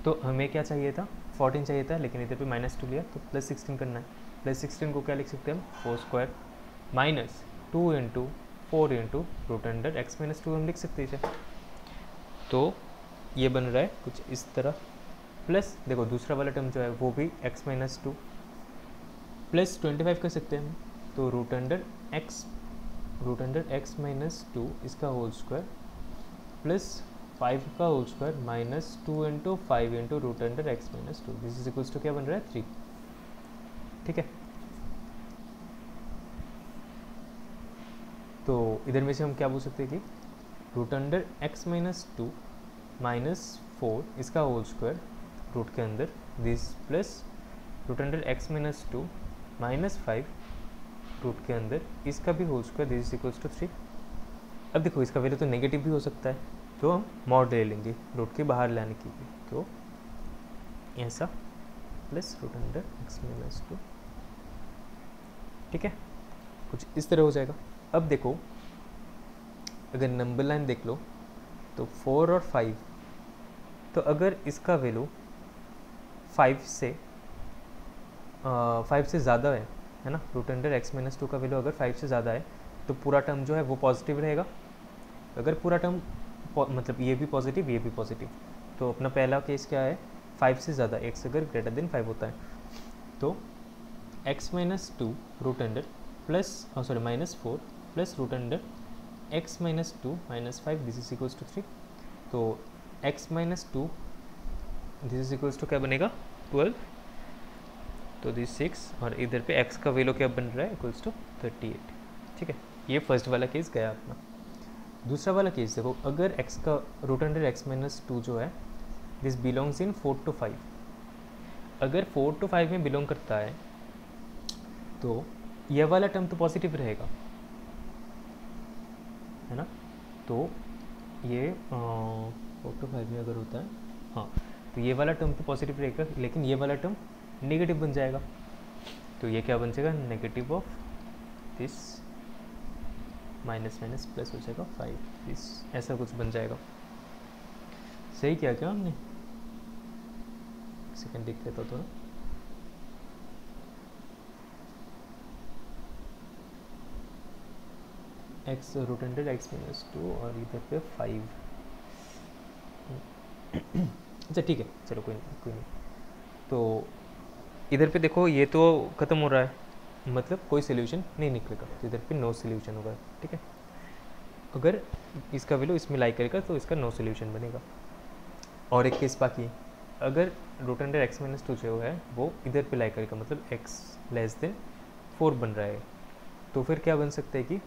तो हमें क्या चाहिए था, 14 चाहिए था, लेकिन इधर पे माइनस 2 लिया तो प्लस 16 करना है। प्लस 16 को क्या लिख सकते हैं हम, 4 square minus 2 into 4 into root under x minus 2 हम लिख सकते हैं इसे। तो ये बन रहा है कुछ इस तरह। प्लस देखो दूसरा वाला टर्म जो है वो भी x माइनस 2 प्लस 25 कर सकते हैं हम। तो रूट अंडर एक्स माइनस 2 इसका होल स्क्वायर प्लस 5 का whole square minus 2 into 5 into root under x minus 2, this is equals to क्या बन रहा है 3। ठीक है, तो इधर में से हम क्या बोल सकते हैं कि root under x minus 2 minus 4 इसका होल स्क्वायर रूट के अंदर this plus root under x minus 2 minus 5 root के अंदर इसका भी whole square, this is equals to 3। अब देखो इसका वैल्यू तो नेगेटिव भी हो सकता है, तो हम मॉड ले लेंगे रूट के बाहर लाने के लिए। तो ऐसा plus root under x minus 2, ठीक है, कुछ इस तरह हो जाएगा। अब देखो अगर नंबर लाइन देख लो तो 4 और 5, तो अगर इसका वैल्यू 5 से ज़्यादा है ना, रूट अंडर एक्स माइनस 2 का वैल्यू अगर 5 से ज़्यादा है तो पूरा टर्म जो है वो पॉजिटिव रहेगा। अगर पूरा टर्म मतलब ये भी पॉजिटिव ये भी पॉजिटिव, तो अपना पहला केस क्या है, 5 से ज़्यादा, x अगर ग्रेटर देन 5 होता है तो x minus 2 root under plus sorry minus 4 plus root under x minus 2 minus 5, this is equals to 3। तो x minus 2 this is equals to क्या बनेगा 12, तो दिस 6 और इधर पे x का वैल्यू क्या बन रहा है इक्वल्स टू 38। ठीक है, ये फर्स्ट वाला केस गया अपना। दूसरा वाला केस देखो, अगर x का रूट अंडर एक्स माइनस 2 जो है दिस बिलोंग्स इन 4 to 5, अगर 4 to 5 में बिलोंग करता है तो यह वाला टर्म तो पॉजिटिव रहेगा, है ना। तो ये 4 to 5 में अगर होता है, हाँ, तो ये वाला टर्म तो पॉजिटिव रहेगा, लेकिन ये वाला टर्म नेगेटिव बन जाएगा। तो ये क्या बन जाएगा, negative of this minus minus plus हो जाएगा 5, दिस ऐसा कुछ बन जाएगा। सही किया क्या हमने, सेकंड देख लेता तो ना, x root under x minus 2 और इधर पे 5। अच्छा ठीक है, चलो कोई नहीं। तो इधर पे देखो ये तो ख़त्म हो रहा है, मतलब कोई सोल्यूशन नहीं निकलेगा, तो इधर पे नो सोल्यूशन होगा। ठीक है, अगर इसका वैल्यू इसमें लाई करेगा तो इसका नो सोल्यूशन बनेगा। और एक केस बाकी है, अगर रूट अंडर एक्स माइनस 2 जो है वो इधर पे लाई करेगा, मतलब x लेस देन 4 बन रहा है, तो फिर क्या बन सकता है कि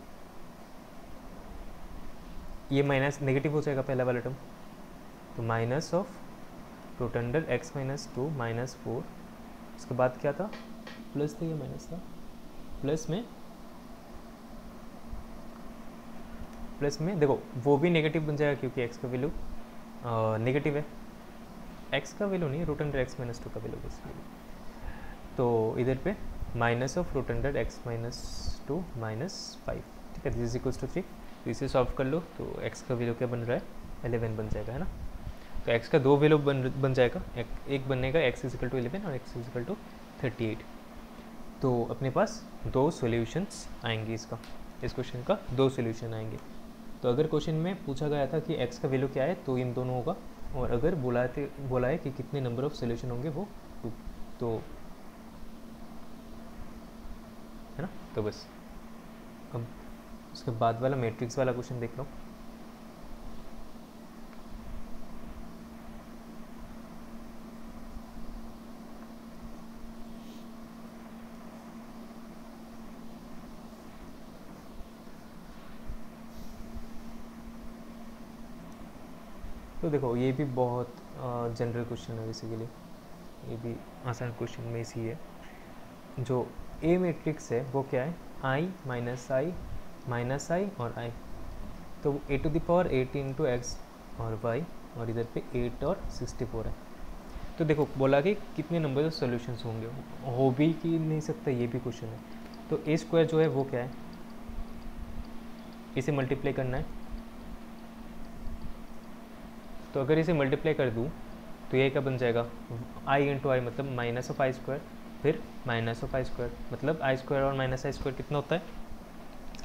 ये माइनस नेगेटिव हो जाएगा पहला वाला टर्म, तो minus of root under x minus 2 minus 4, उसके बाद क्या था, प्लस था या माइनस था, प्लस में देखो वो भी नेगेटिव बन जाएगा क्योंकि एक्स का वैल्यू नेगेटिव है, एक्स का वैल्यू नहीं, रूट अंडर एक्स माइनस 2 का वैल्यू बेसिकली। तो इधर पे minus of root under x minus 2 minus 5, ठीक है, दिस इज इक्वल्स टू 3। तो इसे सॉल्व कर लो तो एक्स का वैल्यू क्या बन रहा है, 11 बन जाएगा, है ना। तो एक्स का दो वैल्यू बन जाएगा, एक बनेगा एक्स इजिकल टू 11 और एक्स इजिकल टू 38। तो अपने पास दो सॉल्यूशंस आएंगे, इस क्वेश्चन का दो सॉल्यूशन आएंगे। तो अगर क्वेश्चन में पूछा गया था कि एक्स का वैल्यू क्या है तो इन दोनों होगा, और अगर बोला है कि कितने नंबर ऑफ सॉल्यूशन होंगे वो 2, तो है ना। तो बस अब उसके बाद वाला मैट्रिक्स वाला क्वेश्चन देख लो। तो देखो ये भी बहुत जनरल क्वेश्चन है बेसिकली, ये भी आसान क्वेश्चन में से ही है। जो ए मैट्रिक्स है वो क्या है, आई माइनस आई और आई, तो ए to the power 8 into X और वाई, और इधर पे 8 और 64 है। तो देखो बोला कि कितने नंबर ऑफ सॉल्यूशंस होंगे, हो भी कि नहीं सकता ये भी क्वेश्चन है। तो ए स्क्वायर जो है वो क्या है, इसे मल्टीप्लाई करना है। तो अगर इसे मल्टीप्लाई कर दूँ तो ये क्या बन जाएगा, आई इंटू आई मतलब माइनस ऑफ आई स्क्वायर, फिर माइनस ऑफ आई स्क्वायर, मतलब आई स्क्वायर और माइनस आई स्क्वायर कितना होता है,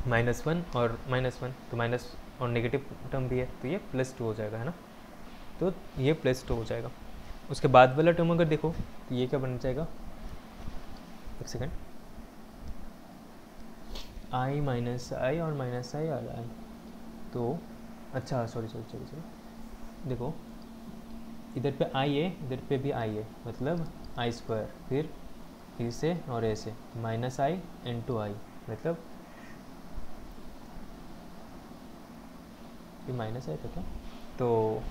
-1 और -1, तो माइनस और नेगेटिव टर्म भी है तो ये +2 हो जाएगा, है ना। तो ये +2 हो जाएगा। उसके बाद वाला टर्म अगर देखो तो ये क्या बन जाएगा, एक सेकेंड, आई माइनस आई और माइनस आई और आई, तो अच्छा सॉरी देखो इधर पे आई है, इधर पे भी आई है, मतलब आई स्क्वायर, फिर से और ऐसे माइनस आई इंटू आई, मतलब ये माइनस आई था क्या, तो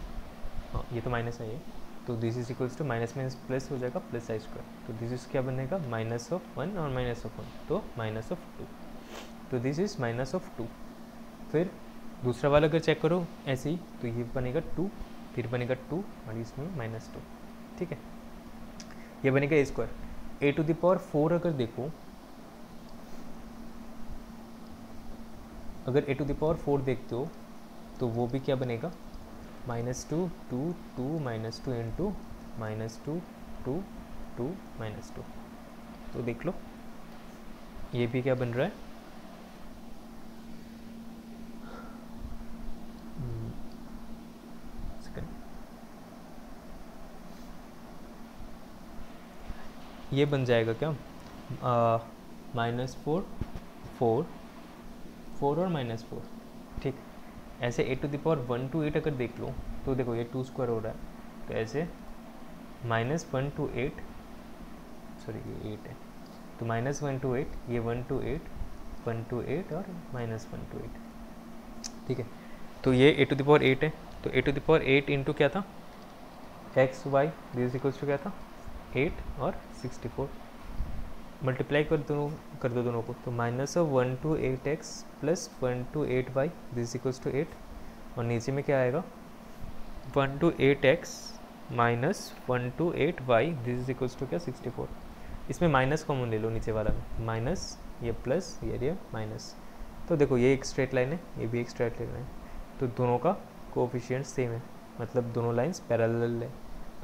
हाँ ये तो माइनस आई है, तो this is equals to minus minus plus हो जाएगा प्लस आई स्क्वायर, तो दिस इज क्या बनेगा -1 और -1, तो -2, तो दिस इज -2। फिर दूसरा वाला अगर चेक करो ऐसे ही तो ये बनेगा 2, फिर बनेगा 2 और इसमें -2, ठीक है, ये बनेगा A square. A to the power 4 अगर देखो, अगर ए टू द पावर 4 देखते हो तो वो भी क्या बनेगा, -2 2 2 -2 इंटू -2 2 2 -2। तो देख लो ये भी क्या बन रहा है, ये बन जाएगा क्या, -4 4 4 और -4, ठीक। ऐसे ए टू द पावर 1 to 8 अगर देख लो तो देखो ये 2 स्क्वायर हो रहा है, तो ऐसे -1 to 8, सॉरी ये 8 है, तो -1 to 8, ये 1 to 8 1 to 8 और -1 to 8, ठीक है। तो ये ए टू द पावर 8 है, तो ए टू द पावर 8 इंटू क्या था, x y, this equals to क्या था 8 और 64, मल्टीप्लाई कर दो दोनों को, तो -1 to 8x plus 1 to 8y, this equals to 8, और नीचे में क्या आएगा 1 to 8x minus 1 to 8y, this is equals to क्या 64। इसमें माइनस कॉमन ले लो नीचे वाला में, माइनस ये प्लस ये माइनस, तो देखो ये एक स्ट्रेट लाइन है, ये भी एक स्ट्रेट लाइन है, तो दोनों का कोएफिशिएंट सेम है, मतलब दोनों लाइंस पैरेलल है।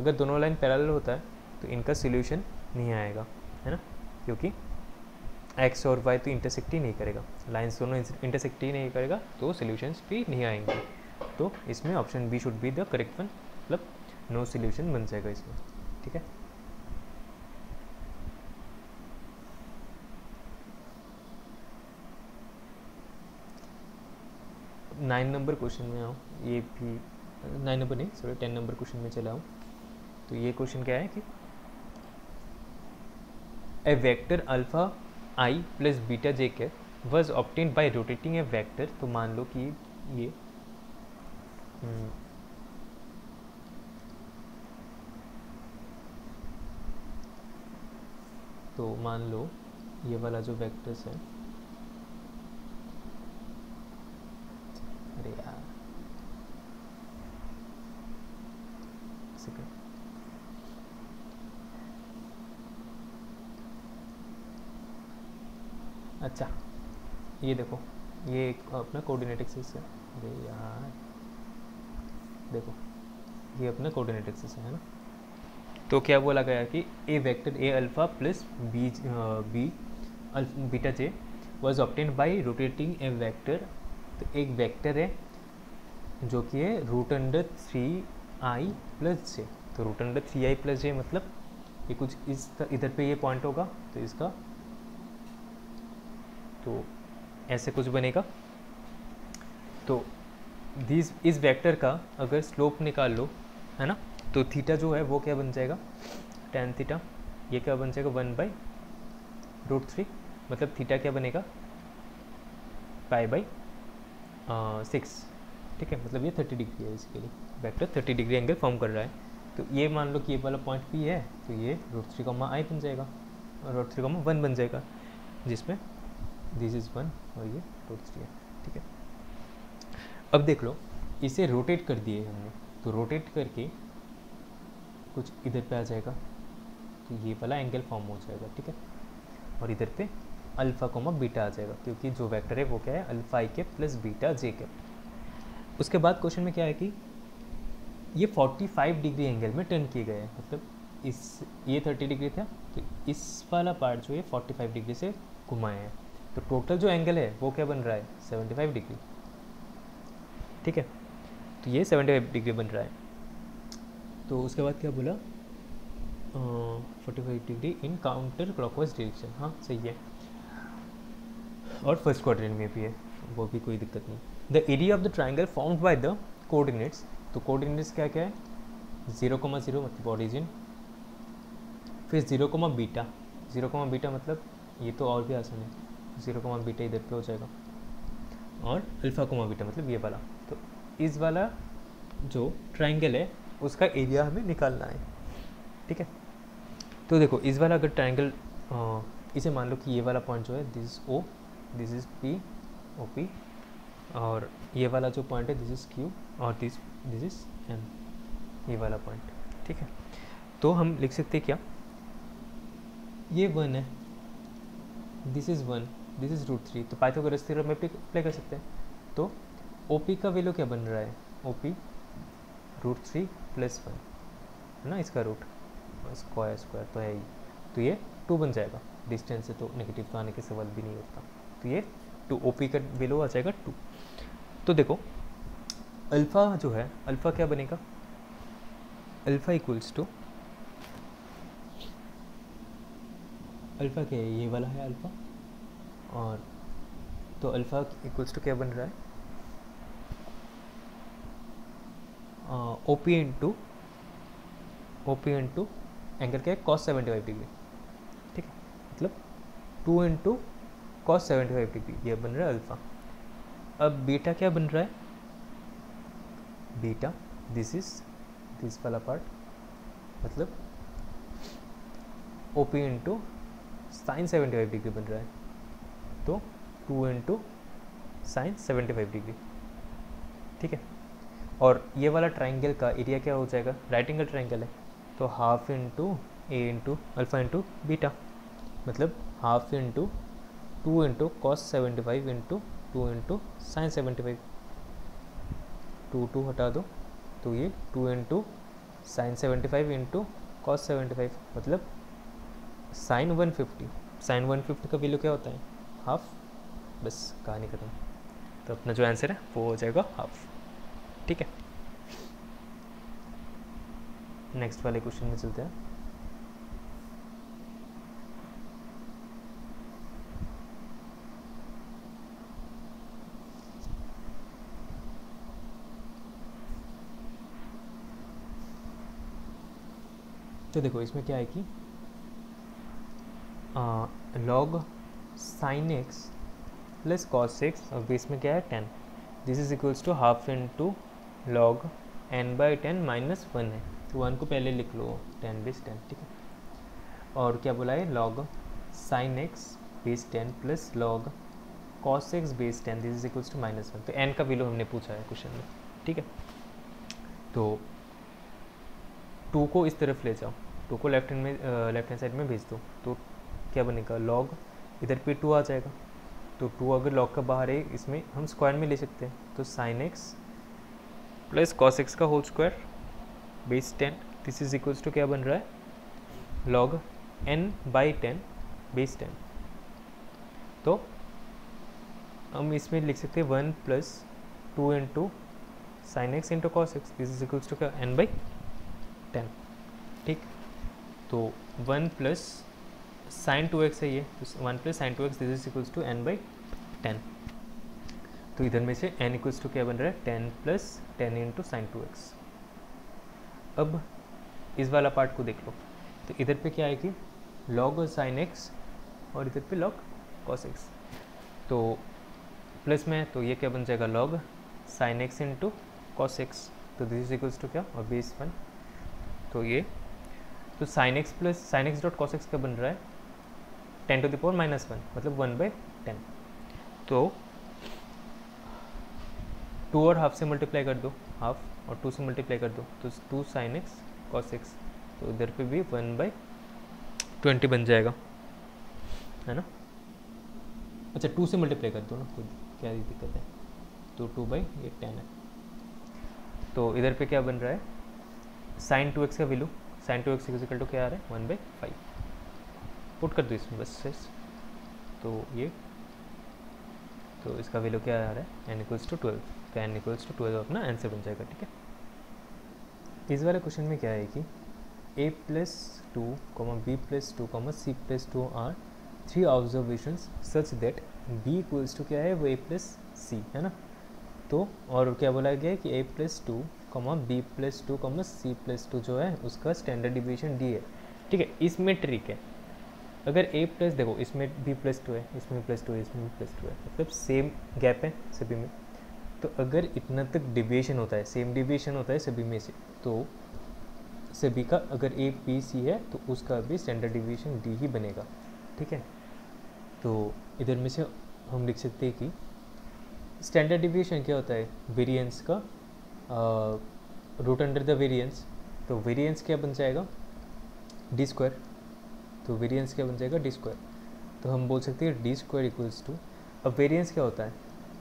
अगर दोनों लाइन पैरेलल होता है तो इनका सॉल्यूशन नहीं आएगा, है ना, क्योंकि x और y तो इंटरसेक्ट ही नहीं करेगा, लाइंस दोनों इंटरसेक्ट ही नहीं करेगा तो सॉल्यूशंस भी नहीं आएंगे। तो इसमें option b should be the correct one, मतलब नो सॉल्यूशन बन जाएगा इसमें, ठीक है। नाइन नंबर क्वेश्चन में आओ, ये भी 9 नंबर नहीं सॉरी 10 नंबर क्वेश्चन में चला आओ। तो ये क्वेश्चन क्या है कि a vector alpha I plus beta J cap was obtained by rotating a vector, तो मान लो कि ये तो मान लो ये वाला जो वेक्टर्स है, अरे यार सेकंड, अच्छा ये देखो, ये एक अपना कोऑर्डिनेट एक्सिस है, अरे यार देखो ये अपना कोऑर्डिनेट एक्सिस है ना। तो क्या बोला गया कि a vector a alpha plus B B beta J was obtained by rotating a vector. तो एक वेक्टर है जो कि है रूट अंडर 3i प्लस जे। तो रूट अंडर 3i प्लस जे मतलब ये कुछ इस इधर पे ये पॉइंट होगा, तो इसका तो ऐसे कुछ बनेगा। तो इस वेक्टर का अगर स्लोप निकाल लो है ना, तो थीटा जो है वो क्या बन जाएगा, tan थीटा, ये क्या बन जाएगा 1/√3, मतलब थीटा क्या बनेगा π/6, ठीक है। मतलब ये 30 डिग्री है, basically vector 30 degree angle form कर रहा है। तो ये मान लो कि ये वाला पॉइंट P है, तो ये √3, i बन जाएगा और √3, 1 बन जाएगा, जिसमें दिस इज़ 1 और ये √3 है, ठीक है। अब देख लो इसे रोटेट कर दिए हमने, तो रोटेट करके कुछ इधर पे आ जाएगा, तो ये वाला एंगल फॉर्म हो जाएगा, ठीक है। और इधर पे अल्फ़ा कोमा बीटा आ जाएगा, क्योंकि जो वेक्टर है वो क्या है alpha i cap plus beta J cap. उसके बाद क्वेश्चन में क्या है कि ये 45 डिग्री एंगल में टर्न किए गए हैं, मतलब इस ये 30 डिग्री था, तो इस वाला पार्ट जो है 45 डिग्री से घुमाए हैं। तो टोटल जो एंगल है वो क्या बन रहा है 75 डिग्री, ठीक है। तो ये 75 डिग्री बन रहा है। तो उसके बाद क्या बोला 45 degree in counter clockwise direction, हाँ सही है। और फर्स्ट क्वाड्रेंट में भी है, वो भी कोई दिक्कत नहीं। The area of the triangle formed by the coordinates, तो कोऑर्डिनेट्स क्या क्या है 0,0 मतलब ओरिजिन, फिर 0,बीटा, 0,बीटा मतलब ये तो और भी आसान है, 0,बीटा इधर पे हो जाएगा, और अल्फ़ा,बीटा मतलब ये वाला। तो इस वाला जो ट्राइंगल है उसका एरिया हमें निकालना है, ठीक है। तो देखो इस वाला अगर ट्राइंगल इसे मान लो कि ये वाला पॉइंट जो है this is O, this is P OP, और ये वाला जो पॉइंट है दिस इज Q, और दिस इज M, ये वाला पॉइंट, ठीक है। तो हम लिख सकते हैं क्या, ये 1 है, दिस इज 1, दिस इज √3, तो पाइथागोरस थ्योरम में अप्लाई कर सकते हैं। तो OP का वैल्यू क्या बन रहा है, OP √3 + 1 है ना, इसका रूट स्क्वायर तो है ही, तो ये 2 बन जाएगा, डिस्टेंस से तो नेगेटिव तो आने के सवाल भी नहीं होता। तो ये 2 OP का वैल्यू आ जाएगा 2। तो देखो अल्फ़ा जो है, अल्फ़ा क्या बनेगा, अल्फ़ा इक्वल्स टू, अल्फ़ा क्या है ये वाला है अल्फ़ा, और तो अल्फ़ा इक्वल्स टू क्या बन रहा है OP इंटू एंगल क्या है cos 75 डिग्री, ठीक है। मतलब 2 इंटू cos 75 डिग्री, ये बन रहा है अल्फ़ा। अब बीटा क्या बन रहा है, बीटा दिस वाला पार्ट, मतलब OP इंटू साइन 75 डिग्री बन रहा है, तो 2 इंटू साइन 75 डिग्री, ठीक है। और ये वाला ट्राइंगल का एरिया क्या हो जाएगा, राइट एंगल ट्राइंगल है, तो half into A into alpha into beta, मतलब half into 2 into cos 75 into 2 into साइन 75, 2 हटा दो, तो ये 2 इंटू साइन 75 इंटू कॉस 75, मतलब साइन 150, साइन 150 का वैल्यू क्या होता है हाफ, बस कहानी खत्म। तो अपना जो आंसर है वो हो जाएगा हाफ, ठीक है। नेक्स्ट वाले क्वेश्चन में चलते हैं। तो देखो इसमें क्या है कि log sine x plus cos x, और बेस में क्या है 10, this is equals to half into log n by 10 minus 1 है, तो 1 को पहले लिख लो 10 बेस 10, ठीक है। और क्या बोला है, log sine x base 10 plus log cos x base 10 this is equals to minus 1। तो n का वैल्यू हमने पूछा है क्वेश्चन में, ठीक है। तो 2 को इस तरफ ले जाओ, 2 को लेफ्ट हैंड साइड में भेज दो, तो क्या बनेगा, लॉग इधर पे 2 आ जाएगा। तो 2 अगर लॉग का बाहर है, इसमें हम स्क्वायर में ले सकते हैं, तो sine x plus cos x का whole square base 10 this is equals to क्या बन रहा है, लॉग n बाई 10 बेस 10। तो हम इसमें लिख सकते हैं 1 plus 2 into sine x into cos x this is equals to क्या, n बाई 10, ठीक। तो 1 प्लस साइन 2x है ये, तो 1 plus sine 2x this is equals to n by 10। तो इधर में से n इक्वल्स टू क्या बन रहा है, 10 प्लस 10 इंटू साइन 2x। अब इस वाला पार्ट को देख लो, तो इधर पे क्या आएगी, लॉग साइन x और इधर पे लॉग कॉस x। तो प्लस में है तो ये क्या बन जाएगा, log sign x into cos x, तो दिस इज इक्वल्स टू क्या, और बेस 1। तो ये तो sine x plus sine x dot cos x का बन रहा है 10 टू द पावर माइनस 1, मतलब 1 बाई 10। तो 2 और हाफ से मल्टीप्लाई कर दो, हाफ और 2 से मल्टीप्लाई कर दो, तो 2 साइन एक्स कॉस एक्स, तो इधर पे भी 1 बाई 20 बन जाएगा, है ना। अच्छा 2 से मल्टीप्लाई कर दो ना, कोई क्या दिक्कत है, तो 2 बाई ये 10 है। तो इधर पे क्या बन रहा है, साइन 2x का value, sign 2x equal to क्या आ रहा है, 1 बाई 5 पुट कर दो इसमें बस से। तो ये तो इसका वैल्यू क्या आ रहा है, n इक्वल्स टू 12, तो n इक्वल्स टू 12 अपना आंसर बन जाएगा, ठीक है। इस वाले क्वेश्चन में क्या है कि a plus 2, b plus 2, c plus 2 are 3 observations such that b equals to क्या है, वो a प्लस c है ना। तो और क्या बोला गया है कि a plus 2, b plus 2, c plus 2 जो है उसका स्टैंडर्ड डिविएशन d है, ठीक है। इसमें ट्रिक है, अगर a प्लस, देखो इसमें b प्लस 2 है, इसमें प्लस 2 है, इसमें प्लस 2 है, मतलब सेम गैप है सभी में। तो अगर इतना तक डिविएशन होता है, सेम डिविएशन होता है सभी में से, तो सभी का अगर a b c है तो उसका भी स्टैंडर्ड डिविएशन d ही बनेगा, ठीक है। तो इधर में से हम लिख सकते हैं कि स्टैंडर्ड डिविएशन क्या होता है, वेरिएंस का रूट अंडर द वेरिएंस। तो वेरिएंस क्या बन जाएगा, डी स्क्वायर। तो वेरिएंस क्या बन जाएगा, डी स्क्वायर। तो हम बोल सकते हैं डी स्क्वायर इक्वल्स टू, अब वेरिएंस क्या होता है,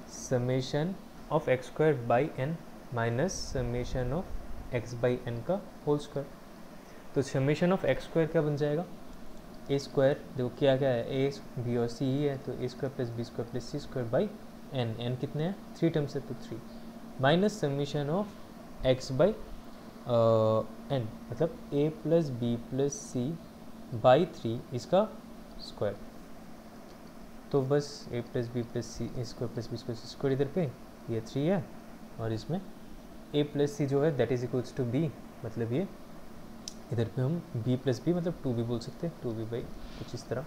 summation of x square by n minus summation of x by n का होल स्क्वायर। तो समेशन ऑफ एक्स स्क्वायर क्या बन जाएगा, ए स्क्वायर, देखो क्या क्या है, ए बी और सी ही है, तो A square plus B square plus C square by n, n कितने हैं 3 टर्म्स है तो 3, minus summation of x by n, मतलब A plus B plus C by 3 इसका स्क्वायर। तो बस A plus B plus C square plus B square C square इधर पे ये 3 है, और इसमें ए प्लस सी जो है that is equals to b, मतलब ये इधर पे हम b प्लस बी मतलब 2 भी बोल सकते हैं, 2b बाई कुछ इस तरह।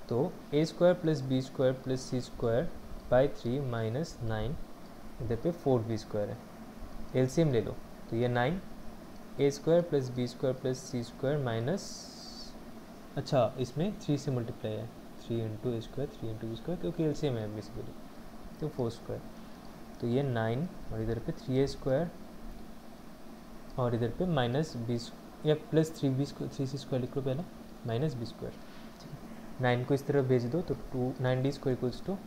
तो A square plus B square plus C square by 3 minus 9, इधर पे 4b स्क्वायर है, एलसीएम ले लो, तो ये 9 A square plus B square plus C square minus, अच्छा इसमें 3 से मल्टीप्लाई है, 3 इंटू ए स्क्वायर 3 इंटू बी स्क्वायर, क्योंकि एलसीएम है बेसिकली, तो 4 स्क्वायर। तो ये 9 और इधर पे 3a स्क्वायर और इधर पे माइनस बी या plus 3b square 3c square लिख लो पहले, माइनस बी स्क्वायर, ठीक है। 9 को इस तरफ भेज दो तो 9d square equals to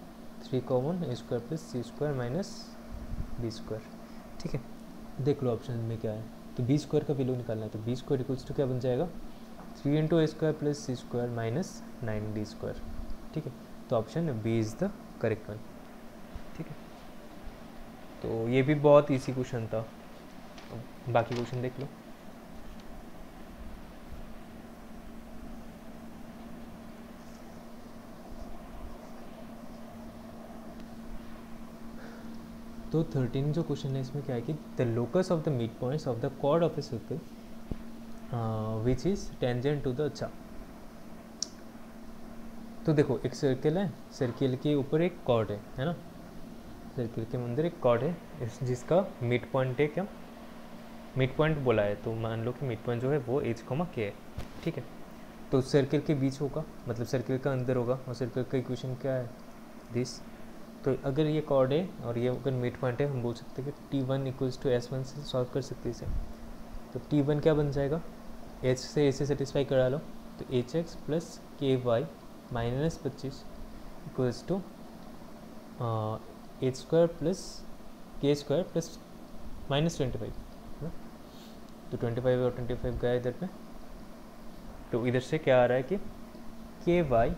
3 common a square plus C square minus B square, ठीक है। देख लो ऑप्शन में क्या है, तो बी स्क्वायर का वैल्यू निकालना है, तो बी स्क्वायर इक्वल्स टू क्या बन जाएगा, 3 इंटू ए स्क्वायर प्लस सी स्क्वायर माइनस 9d स्क्वायर, ठीक है। तो option b is the correct one, ठीक है। तो ये भी बहुत ईजी क्वेश्चन था, बाकी क्वेश्चन देख लो। तो 13 जो क्वेश्चन है इसमें क्या है कि the locus of the mid points of the chord of a circle which is tangent to the, अच्छा तो देखो एक सर्कल है, सर्कल के ऊपर एक कॉर्ड है ना, सर्किल के अंदर एक कॉर्ड है जिसका मिड पॉइंट है, क्या मिड पॉइंट बोला है, तो मान लो कि मिड पॉइंट जो है वो एच कॉमा के है, ठीक है। तो सर्किल के बीच होगा, मतलब सर्किल का अंदर होगा, और सर्किल का इक्वेशन क्या है, दिस। तो अगर ये कॉर्ड है और ये अगर मिड पॉइंट है, हम बोल सकते हैं कि T1 इक्वल्स टू S1 से सॉल्व कर सकते हैं इसे। तो T1 क्या बन जाएगा, H से A से सेटिस्फाई करा लो, तो HX plus KY minus 25 equals to H square plus K square plus minus 25, तो 25 और 25 गया इधर पे, तो इधर से क्या आ रहा है कि KY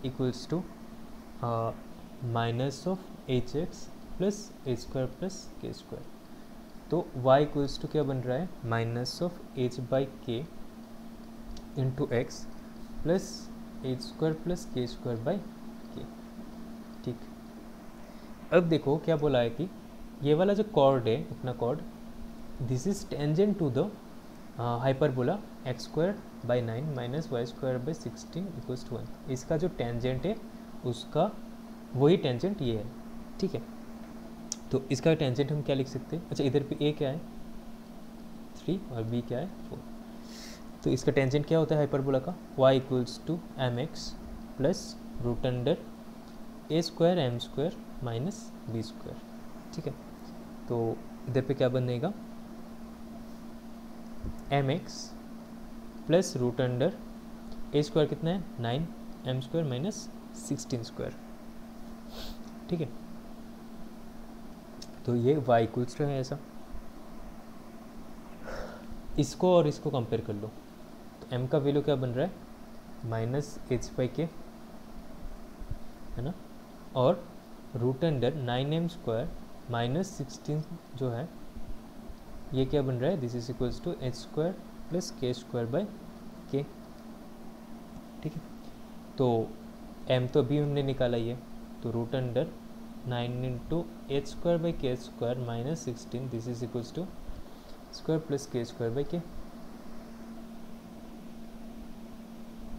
equals to minus of HX plus H square plus K square. तो y इक्वल्स टू क्या बन रहा है, minus of H by K into x plus H square plus K square by K, ठीक। अब देखो क्या बोला है कि ये वाला जो कॉर्ड है अपना chord, this is tangent to the hyperbola x square by 9 minus y square by 16 equals to 1। इसका जो टेंजेंट है उसका वही टेंजेंट ये है, ठीक है। तो इसका टेंजेंट हम क्या लिख सकते हैं, अच्छा इधर पे ए क्या है 3 और बी क्या है 4, तो इसका टेंजेंट क्या होता है हाइपरबोला का, y equals to M x plus root under A square M square minus B square, ठीक है। तो इधर पे क्या बनेगा, M x plus root under A square कितना है 9 एम स्क्वायर माइनस 16 स्क्वायर, ठीक है। तो ये y इक्वल्स टू है ऐसा, इसको और इसको कंपेयर कर लो, तो m का वैल्यू क्या बन रहा है माइनस एच बाई के, है ना, और root under 9m square minus 16 जो है ये क्या बन रहा है, this is equals to h square plus के स्क्वायर बाई के, ठीक है। तो m तो अभी हमने निकाला ही है, तो root under 9 into H square by K square minus 16, this is equals to square plus के स्क्वायर बाई के,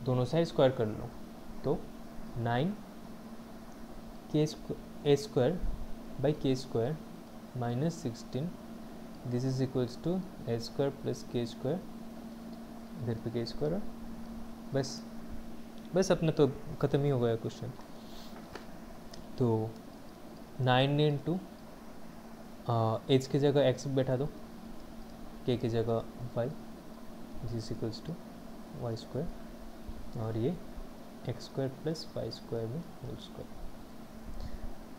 दोनों साइड स्क्वायर कर लो, तो 9 के A square by K square minus 16, this is equals to A square plus के square, इधर पे के स्क्वायर, बस बस अपना तो ख़त्म ही हो गया क्वेश्चन। तो 9 इंटू एच की जगह एक्स बैठा दो, के की जगह y, this is equals to y square, और ये x square plus y square में होल स्क्वायर,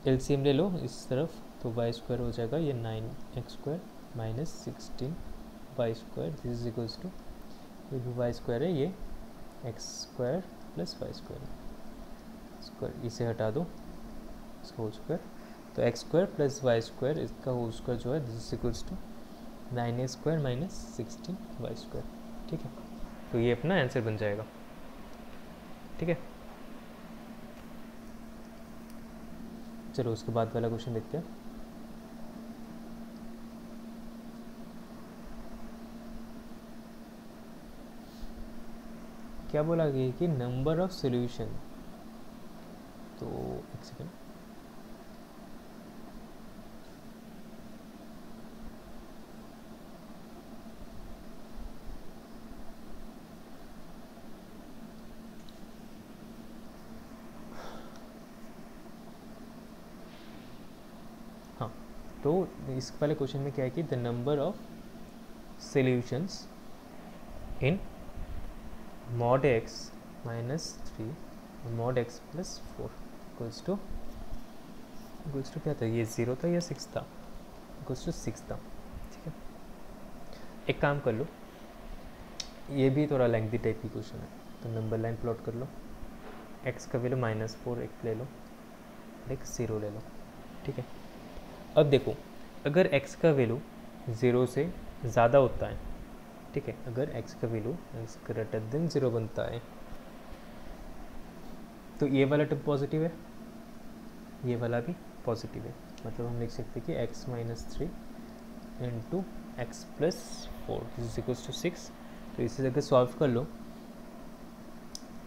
एलसीएम ले लो इस तरफ, तो वाई स्क्वायर हो जाएगा ये 9 x square minus 16 y square, this is equals to ये भी वाई स्क्वायर है, ये x square plus y square, इसे हटा दो इसका होल स्क्वायर, तो x square plus y square इसका होल स्क्वायर जो है this is equals to 9a square minus 16 y square, ठीक है। तो ये अपना आंसर बन जाएगा, ठीक है। चलो उसके बाद वाला क्वेश्चन देखते हैं। क्या बोला गया कि नंबर ऑफ सॉल्यूशन, तो एक सेकेंड, हाँ, तो इस वाले क्वेश्चन में क्या है कि the number of solutions in mod x minus 3 mod x plus 4 equals to क्या था, ये 0 था या 6 था, इक्वल्स टू 6 था, ठीक है। एक काम कर लो, ये भी थोड़ा लेंथी टाइप की क्वेश्चन है, तो नंबर लाइन प्लॉट कर लो, x का वैल्यू -4 एक ले लो, एक 0 ले लो, ठीक है। अब देखो अगर x का वैल्यू 0 से ज़्यादा होता है, ठीक है, अगर x का वैल्यू ग्रेटर देन 0 बनता है, तो ये वाला टर्म पॉजिटिव है, ये वाला भी पॉजिटिव है, मतलब हम लिख सकते हैं कि x minus 3 into x plus 4 this is equals to 6। तो इसे अगर सॉल्व कर लो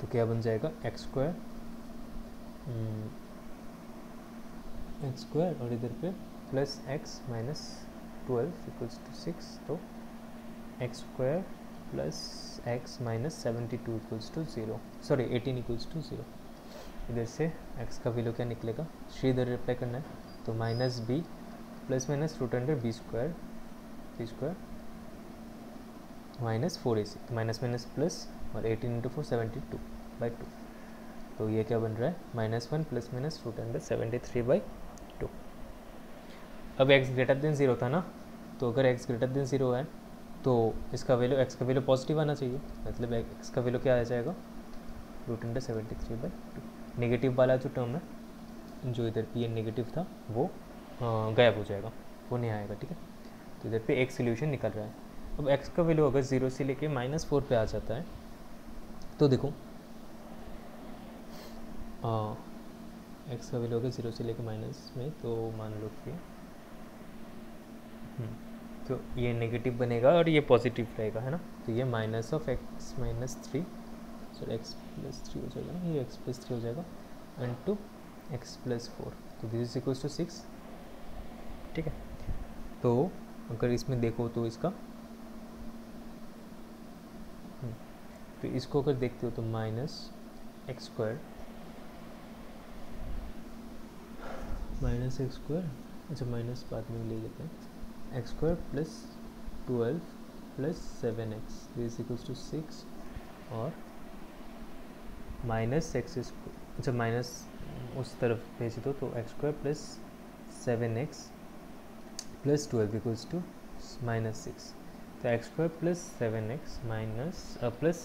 तो क्या बन जाएगा, एक्स स्क्वायर एक्स स्क्वायर और इधर पे plus x minus 12 equals to 6, तो x square plus x minus 72 equals to 0, sorry 18 equals to 0। इधर से x का वैल्यू क्या निकलेगा, श्री इधर रिप्लाई करना है, तो minus B plus minus root under B square minus 4ac, तो माइनस माइनस प्लस और 18 इंटू 4 72/2, तो ये क्या बन रहा है -1 प्लस माइनस रूट अंडर 73/2। अब x ग्रेटर देन 0 था ना, तो अगर x ग्रेटर देन 0 है तो इसका वैल्यू x का वैल्यू पॉजिटिव आना चाहिए, मतलब x का वैल्यू क्या आ जाएगा रूट अंडर 73/2। नेगेटिव वाला जो टर्म है जो इधर पी एन नेगेटिव था वो गायब हो जाएगा, वो नहीं आएगा, ठीक है। तो इधर पे एक सोल्यूशन निकल रहा है। अब x का वैल्यू अगर 0 से लेके -4 पे आ जाता है तो देखो x का वैल्यू अगर 0 से लेके माइनस में, तो मान लो कि तो ये नेगेटिव बनेगा और ये पॉजिटिव रहेगा, है ना। तो ये minus of x minus 3, sorry x plus 3 हो जाएगा ना, ये x प्लस 3 हो जाएगा इंटू x प्लस 4, तो दिस इज इक्वल्स टू 6, ठीक है। तो अगर इसमें देखो तो इसका तो इसको अगर देखते हो तो माइनस एक्स स्क्वायर अच्छा माइनस बाद में ले लेते हैं, x square plus 12 plus 7x this equals to 6, और माइनस एक्स अच्छा माइनस उस तरफ भेज दो, तो x square plus 7x plus 12 equals to -6, तो x square plus 7x minus plus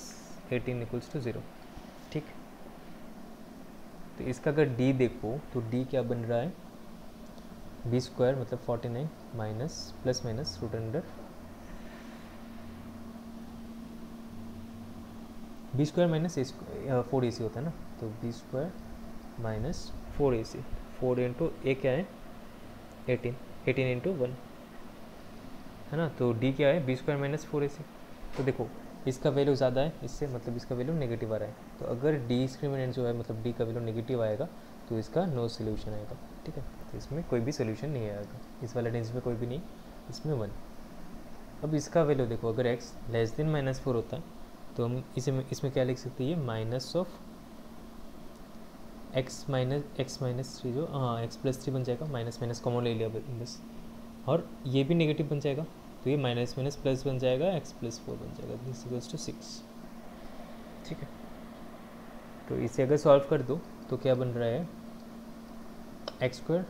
18 equals to 0, ठीक। तो इसका अगर d देखो तो d क्या बन रहा है, बी स्क्वायर मतलब 49 minus plus minus root under B square minus 4ac होता है ना, तो B square minus 4ac, 4 into A क्या है 18 इंटू 1, है ना। तो d क्या है बी स्क्वायर माइनस 4ac। तो देखो इसका वैल्यू ज़्यादा है इससे, मतलब इसका वैल्यू नेगेटिव आ रहा है, तो अगर डिस्क्रिमिनेंट जो है मतलब d का वैल्यू नेगेटिव आएगा तो इसका नो सोल्यूशन आएगा, ठीक है। तो इसमें कोई भी सोल्यूशन नहीं आएगा, इस वाले रेंज में कोई भी नहीं, इसमें 1। अब इसका वैल्यू देखो, अगर x लेस देन -4 होता है तो हम इसमें क्या लिख सकते हैं, माइनस ऑफ x माइनस 3 जो x प्लस 3 बन जाएगा, माइनस माइनस कॉमन ले लिया बस, और ये भी नेगेटिव बन जाएगा, तो ये माइनस माइनस प्लस बन जाएगा, x प्लस 4 बन जाएगा, दिस इक्वल्स टू 6, ठीक है। तो इसे अगर सॉल्व कर दो तो क्या बन रहा है, x square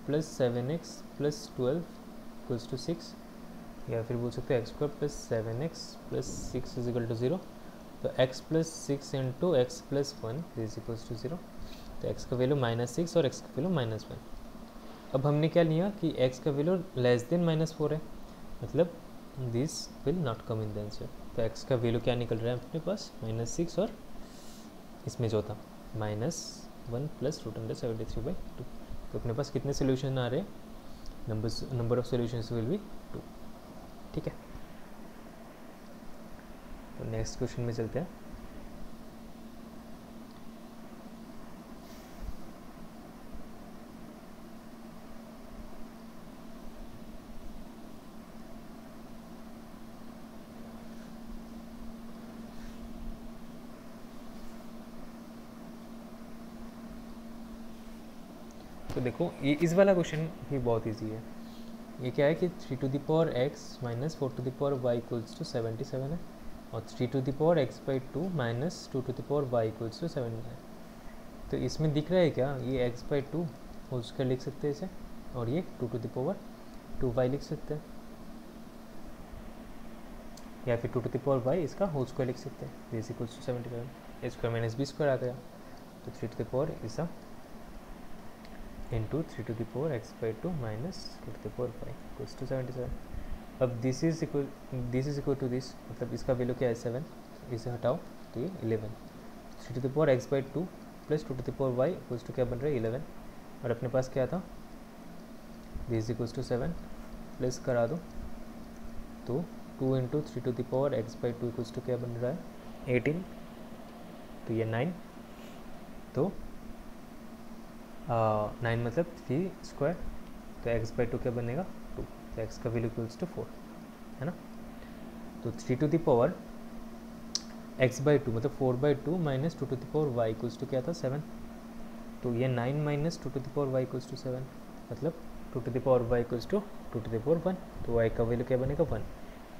plus 7x plus 12 equals to 6, या फिर बोल सकते हैं x square plus 7x plus 6 is equal to 0, तो x plus 6 into x plus 1 is equals to 0, तो x का वैल्यू -6 और x का वैल्यू -1। अब हमने क्या लिया कि x का वैल्यू लेस देन -4 है, मतलब this will not come in the answer, तो x का वैल्यू क्या निकल रहा है अपने पास -6, और इसमें जो था -1 प्लस रूट अंडर 73/2, तो अपने पास कितने सोल्यूशन आ रहे हैं, number of solutions will be 2, ठीक है। तो नेक्स्ट क्वेश्चन में चलते हैं। तो देखो ये इस वाला क्वेश्चन भी बहुत इजी है। ये क्या है कि 3 to the power x minus 4 to the power y equals to 77 है, और 3 to the power x/2 minus 2 to the power y equals to 7 है। तो इसमें दिख रहा है क्या, ये x/2 होल स्क्वायर लिख सकते हैं इसे, और ये 2 टू द पावर 2y लिख सकते हैं, या फिर 2 टू द पावर y इसका होल स्क्वायर लिख सकते हैं, this equals to 77, a square minus b square आ गया, तो 3 टू द पावर ऐसा into 3 to the power x/2 minus 2 to the power y equals to 77। अब this is equal to this, मतलब इसका वैल्यू क्या है 7, इसे हटाओ तो ये 11, 3 to the power x/2 plus 2 to the power y equals to क्या बन रहा है 11, और अपने पास क्या था दिस इक्वल्स टू 7, प्लस करा दो तो 2 into 3 to the power x/2 equals to क्या बन रहा है 18, तो ये 9, तो 9 मतलब 3 स्क्वायर, तो x/2 क्या बनेगा 2, तो x का वैल्यू इक्वल्स टू 4 है ना। तो 3 टू द पावर x/2 मतलब 4/2 minus 2 to the power y equals to क्या था 7, तो ये 9 minus 2 to the power y equals to 7 मतलब 2 to the power y equals to 2 to the power 1, तो y का वैल्यू क्या बनेगा 1,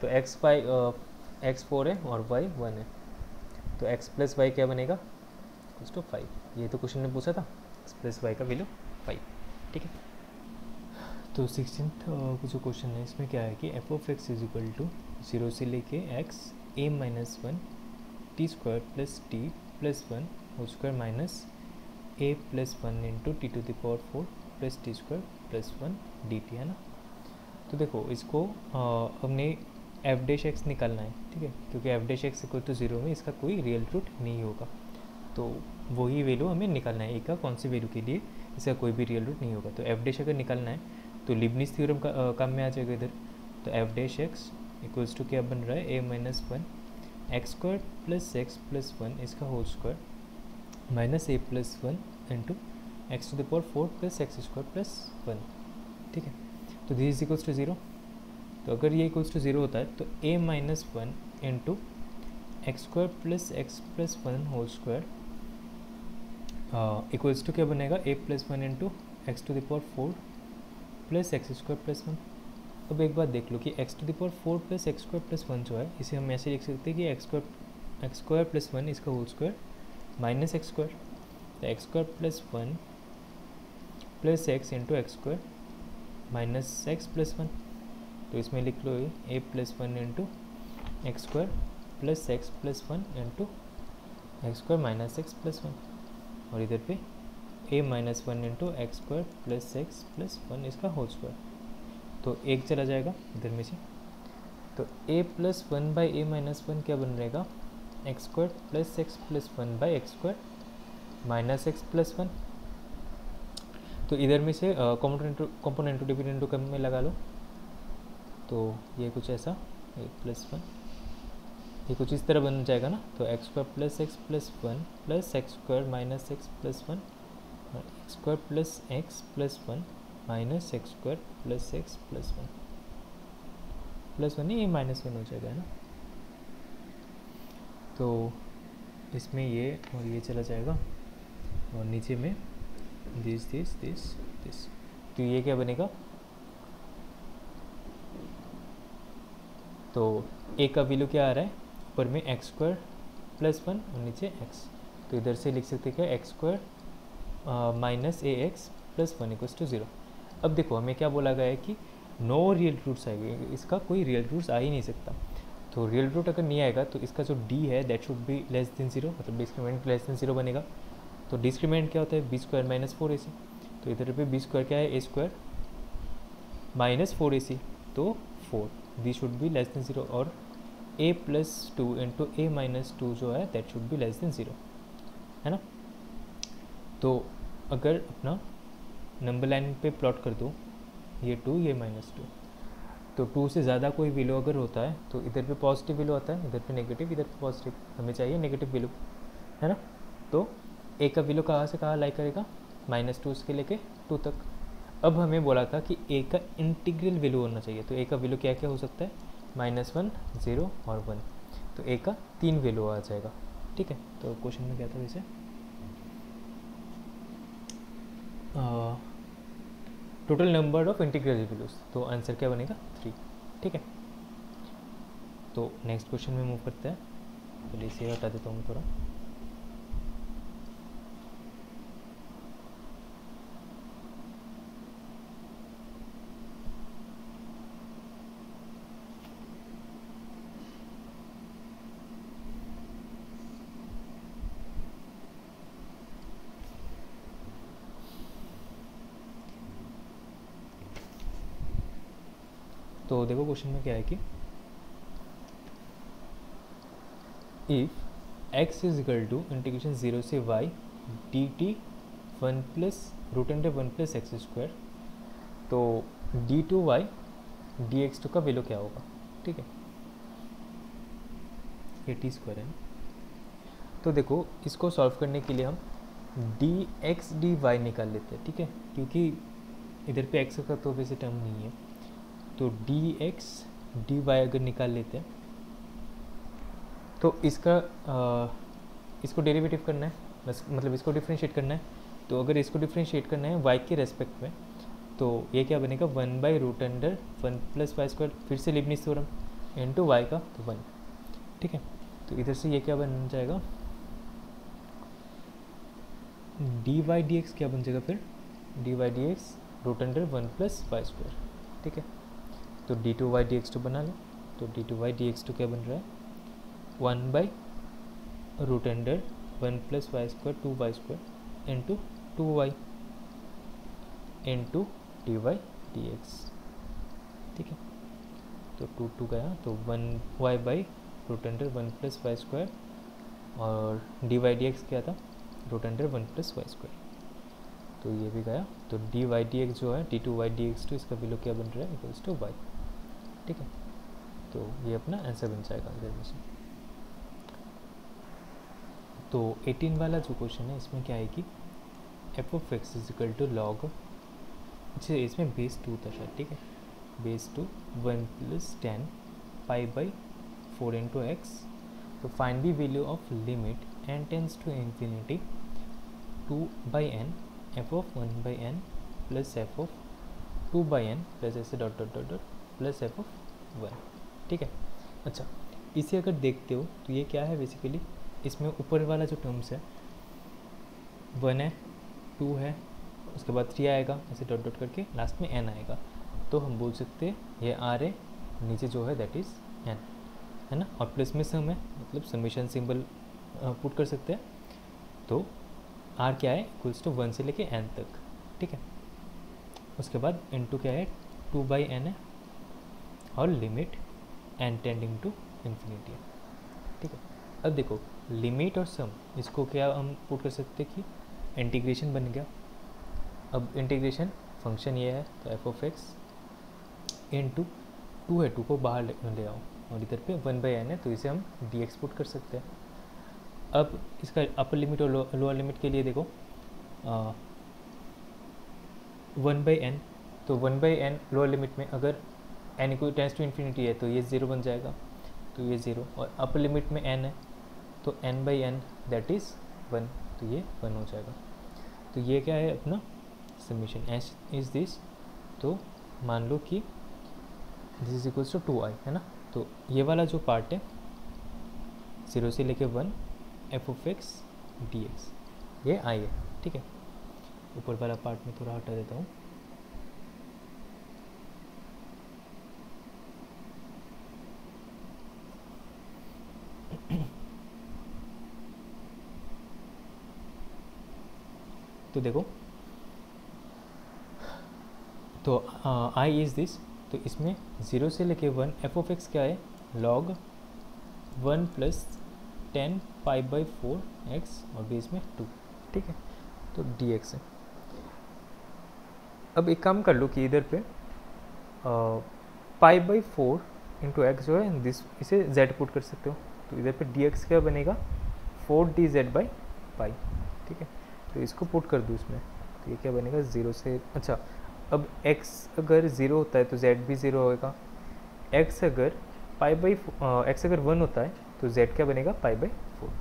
तो x 4 है और y 1 है, तो x प्लस वाई क्या बनेगा इक्वल्स टू 5, ये तो क्वेश्चन ने पूछा था, x प्लस वाई का वैल्यू 5, ठीक है। तो 16th जो क्वेश्चन है इसमें क्या है कि F of x is equal to 0 से लेके x a minus 1 t square plus t plus 1 whole square minus a plus 1 into t to the power 4 plus t square plus 1 d t है ना। तो देखो इसको हमने एफ डैश एक्स निकालना है, ठीक है, क्योंकि f dash x equal to 0 में इसका कोई रियल रूट नहीं होगा, तो वही वैल्यू हमें निकालना है, ए का कौन सी वैल्यू के लिए इसका कोई भी रियल रूट नहीं होगा। तो एफ डैश अगर निकालना है तो लिबनिज थ्योरम का काम में आ जाएगा इधर, तो F dash x equals to क्या बन रहा है A minus 1 x square plus x plus 1 इसका whole square minus A plus 1 into x to the power 4 plus x square plus 1, ठीक है। तो दिस इज इक्वल्स टू 0, तो अगर ये इक्वल्स टू 0 होता है तो a minus 1 into x square plus x plus 1 whole square equals to क्या बनेगा a plus 1 into x to the power 4 plus x square plus 1। अब एक बात देख लो कि x to the power 4 plus x square plus 1 जो है इसे हम ऐसे लिख सकते हैं कि एक्स स्क्वायर प्लस 1 इसका whole square minus x square, तो x square plus 1 plus x into x square minus x plus 1, तो इसमें लिख लो A plus 1 into x square plus x plus 1 into x square minus x plus 1, और इधर पे A minus 1 into x square plus x plus 1 इसका whole square, तो एक चला जाएगा इधर में से, तो ए प्लस 1 बाई ए माइनस 1 क्या बन रहेगा x square plus x plus 1 by x square minus x plus 1, तो इधर में से कॉम्पोनेंट डिविडेंड टर्म में लगा लो, तो ये कुछ ऐसा ए प्लस 1 ये कुछ इस तरह बन जाएगा ना, तो x square plus 1 plus x square minus x plus 1 और x square plus 1 minus x square plus x plus 1 ये माइनस 1 हो जाएगा है ना, तो इसमें ये और ये चला जाएगा और नीचे में दिस, तो ये क्या बनेगा, तो ए का वैल्यू क्या आ रहा है ऊपर में एक्स स्क्वायर प्लस 1 और नीचे एक्स, तो इधर से लिख सकते हैं क्या x square minus a x plus 1 equals to 0। अब देखो हमें क्या बोला गया है कि नो रियल रूट्स आएंगे, इसका कोई रियल रूट्स आ ही नहीं सकता, तो रियल रूट अगर नहीं आएगा तो इसका जो डी है that should be less than 0, मतलब डिस्क्रिमिनेंट लेस देन 0 बनेगा, तो डिस्क्रिमिनेंट क्या होता है बी स्क्वायर माइनस 4ac, तो इधर पे बी स्क्वायर क्या है ए स्क्वायर माइनस 4ac, तो 4 b should be less than 0, और a plus 2 into a minus 2 जो है that should be less than 0 है ना। तो अगर अपना नंबर लाइन पे प्लॉट कर दो ये 2 ये माइनस 2, तो 2 से ज़्यादा कोई वैल्यू अगर होता है तो इधर पे पॉजिटिव वैल्यू आता है, इधर पे नेगेटिव, इधर पे पॉजिटिव, हमें चाहिए नेगेटिव वैल्यू है ना। तो ए का वैल्यू कहाँ से कहाँ लाई करेगा -2 से लेके 2 तक। अब हमें बोला था कि ए का इंटीग्रल वैल्यू होना चाहिए, तो ए का वैल्यू क्या क्या हो सकता है -1 0 और 1, तो ए का 3 वैल्यू आ जाएगा, ठीक है। तो क्वेश्चन में क्या था वैसे total number of integral values, तो आंसर क्या बनेगा 3, ठीक है। तो नेक्स्ट क्वेश्चन में मूव करते हैं, पहले इसे हटा देता हूँ थोड़ा। तो देखो क्वेश्चन में क्या है कि if x is equal to integration 0 से y dt 1 plus root under 1 plus x square, तो d2y dx2 का वैल्यू क्या होगा, ठीक है, ये टी स्क्वायर है ना। तो देखो इसको सॉल्व करने के लिए हम डी एक्स डी वाई निकाल लेते हैं, ठीक है, क्योंकि इधर पे एक्स का तो वैसे टर्म नहीं है, तो डी एक्स डी वाई अगर निकाल लेते हैं तो इसको डेरिवेटिव करना है, बस मतलब इसको डिफ्रेंशिएट करना है। तो अगर इसको डिफ्रेंशिएट करना है y के रेस्पेक्ट में, तो ये क्या बनेगा 1/√1 + y², फिर से लिबनिट्ज़ थ्योरम, इनटू y का तो 1, ठीक है। तो इधर से ये क्या बन जाएगा, dy/dx क्या बन जाएगा फिर, dy/dx √1 + y², ठीक है। तो d2y/dx2 बना लो, तो d2y/dx2 क्या बन रहा है 1/√1 + y² 2y² into 2y into dy/dx, ठीक है। तो 2 गया तो 1y/√1 + y² और dy/dx क्या था √1 + y², तो ये भी गया। तो dy/dx जो है d2y/dx2 इसका वैल्यू क्या बन रहा है =y, ठीक है। तो ये अपना आंसर बन जाएगा इधर में से। तो 18 वाला जो क्वेश्चन है इसमें क्या है कि f(x) = log, अच्छा इसमें बेस 2 था शायद, ठीक है, बेस 2 1 + 10 π/4 × x। तो find the value of limit n tends to infinity 2/n f(1/n) + f(2/n) plus ऐसे dot dot dot dot plus f(1), ठीक है। अच्छा इसे अगर देखते हो तो ये क्या है बेसिकली, इसमें ऊपर वाला जो टर्म्स है 1 है 2 है, उसके बाद 3 आएगा ऐसे डॉट डॉट करके, लास्ट में n आएगा। तो हम बोल सकते हैं ये आर है, नीचे जो है दैट इज़ n, है ना, और प्लस में सम है, मतलब समेशन सिंबल पुट कर सकते हैं। तो आर क्या है =1 से लेके n तक, ठीक है। उसके बाद इनटू क्या है 2/n है और limit n tending to infinity है, ठीक है। अब देखो लिमिट और सम इसको क्या हम पुट कर सकते हैं कि इंटीग्रेशन बन गया। अब इंटीग्रेशन फंक्शन ये है तो f(x) इंटू 2 है, 2 को बाहर ले आओ और इधर पे 1/n है, तो इसे हम dx पुट कर सकते हैं। अब इसका अपर लिमिट और लोअर लिमिट के लिए देखो 1/n, तो 1/n लोअर लिमिट में अगर n टेंड्स टू इन्फिनिटी है तो ये 0 बन जाएगा, तो ये 0, और अपर लिमिट में n है तो n/n दैट इज़ 1, तो ये 1 हो जाएगा। तो ये क्या है अपना समीशन एच इज़ दिस, तो मान लो कि this is equals to 2i, है ना। तो ये वाला जो पार्ट है 0 से लेके 1 f(x) dx ये i है, ठीक है। ऊपर वाला पार्ट में थोड़ा हटा देता हूँ। तो देखो तो i इज़ दिस, तो इसमें 0 से लेके 1 f(x) क्या है log 1 + 10 π/4 x और बेस में 2, ठीक है। तो dx है। अब एक काम कर लो कि इधर पे π/4 × x जो है दिस, इसे z पुट कर सकते हो, तो इधर पे dx क्या बनेगा 4dz/π, ठीक है। तो इसको पुट कर दूँ इसमें, तो ये क्या बनेगा 0 से, अच्छा अब x अगर 0 होता है तो z भी 0 होएगा, x अगर x अगर 1 होता है तो z क्या बनेगा π/4,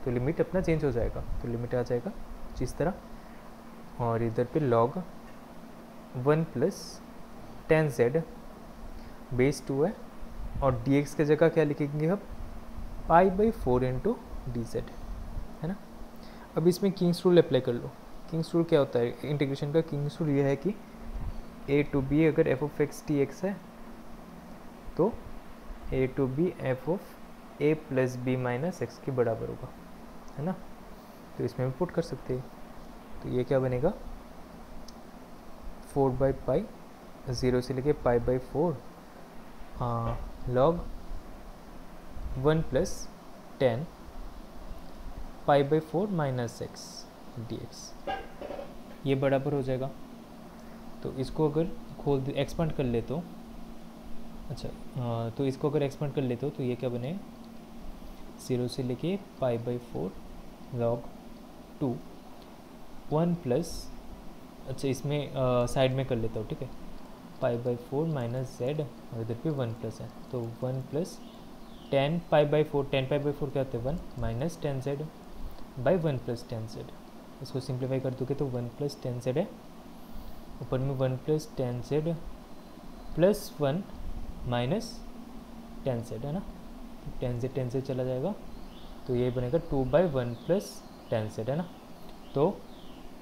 तो लिमिट अपना चेंज हो जाएगा, तो लिमिट आ जाएगा जिस तरह, और इधर पे log 1 + 10z बेस 2 है, और dx की जगह क्या लिखेंगे हम π/4 × dz, है ना। अब इसमें किंग्स रूल अप्लाई कर लो। किंग्स रूल क्या होता है इंटीग्रेशन का, किंग्स रूल ये है कि a to b अगर f(x) dx है तो a to b f(a + b - x) के बराबर होगा, है ना। तो इसमें भी पुट कर सकते हैं, तो ये क्या बनेगा 4/π 0 से लेके π/4 log 1 + 10 π/4 - x dx, ये बराबर हो जाएगा। तो इसको अगर खोल एक्सपेंड कर ले तो अच्छा तो इसको अगर एक्सपेंड कर लेते हो तो ये क्या बने 0 से लेके π/4 log 2 1 प्लस, अच्छा इसमें साइड में कर लेता हूँ, ठीक है, पाई बाई 4 माइनस जेड, और इधर पे 1 प्लस है, तो 1 plus 10 pi by 4, 10 pi by 4 क्या होता है 1 minus 10 Z by 1 plus 10 Z. इसको सिंप्लीफाई कर दोगे तो 1 प्लस 10 जेड है, ऊपर में 1 plus 10 z plus 1 minus 10 Z है ना, तो 10 से चला जाएगा, तो ये बनेगा 2 बाई 1 प्लस 10 जेड है ना। तो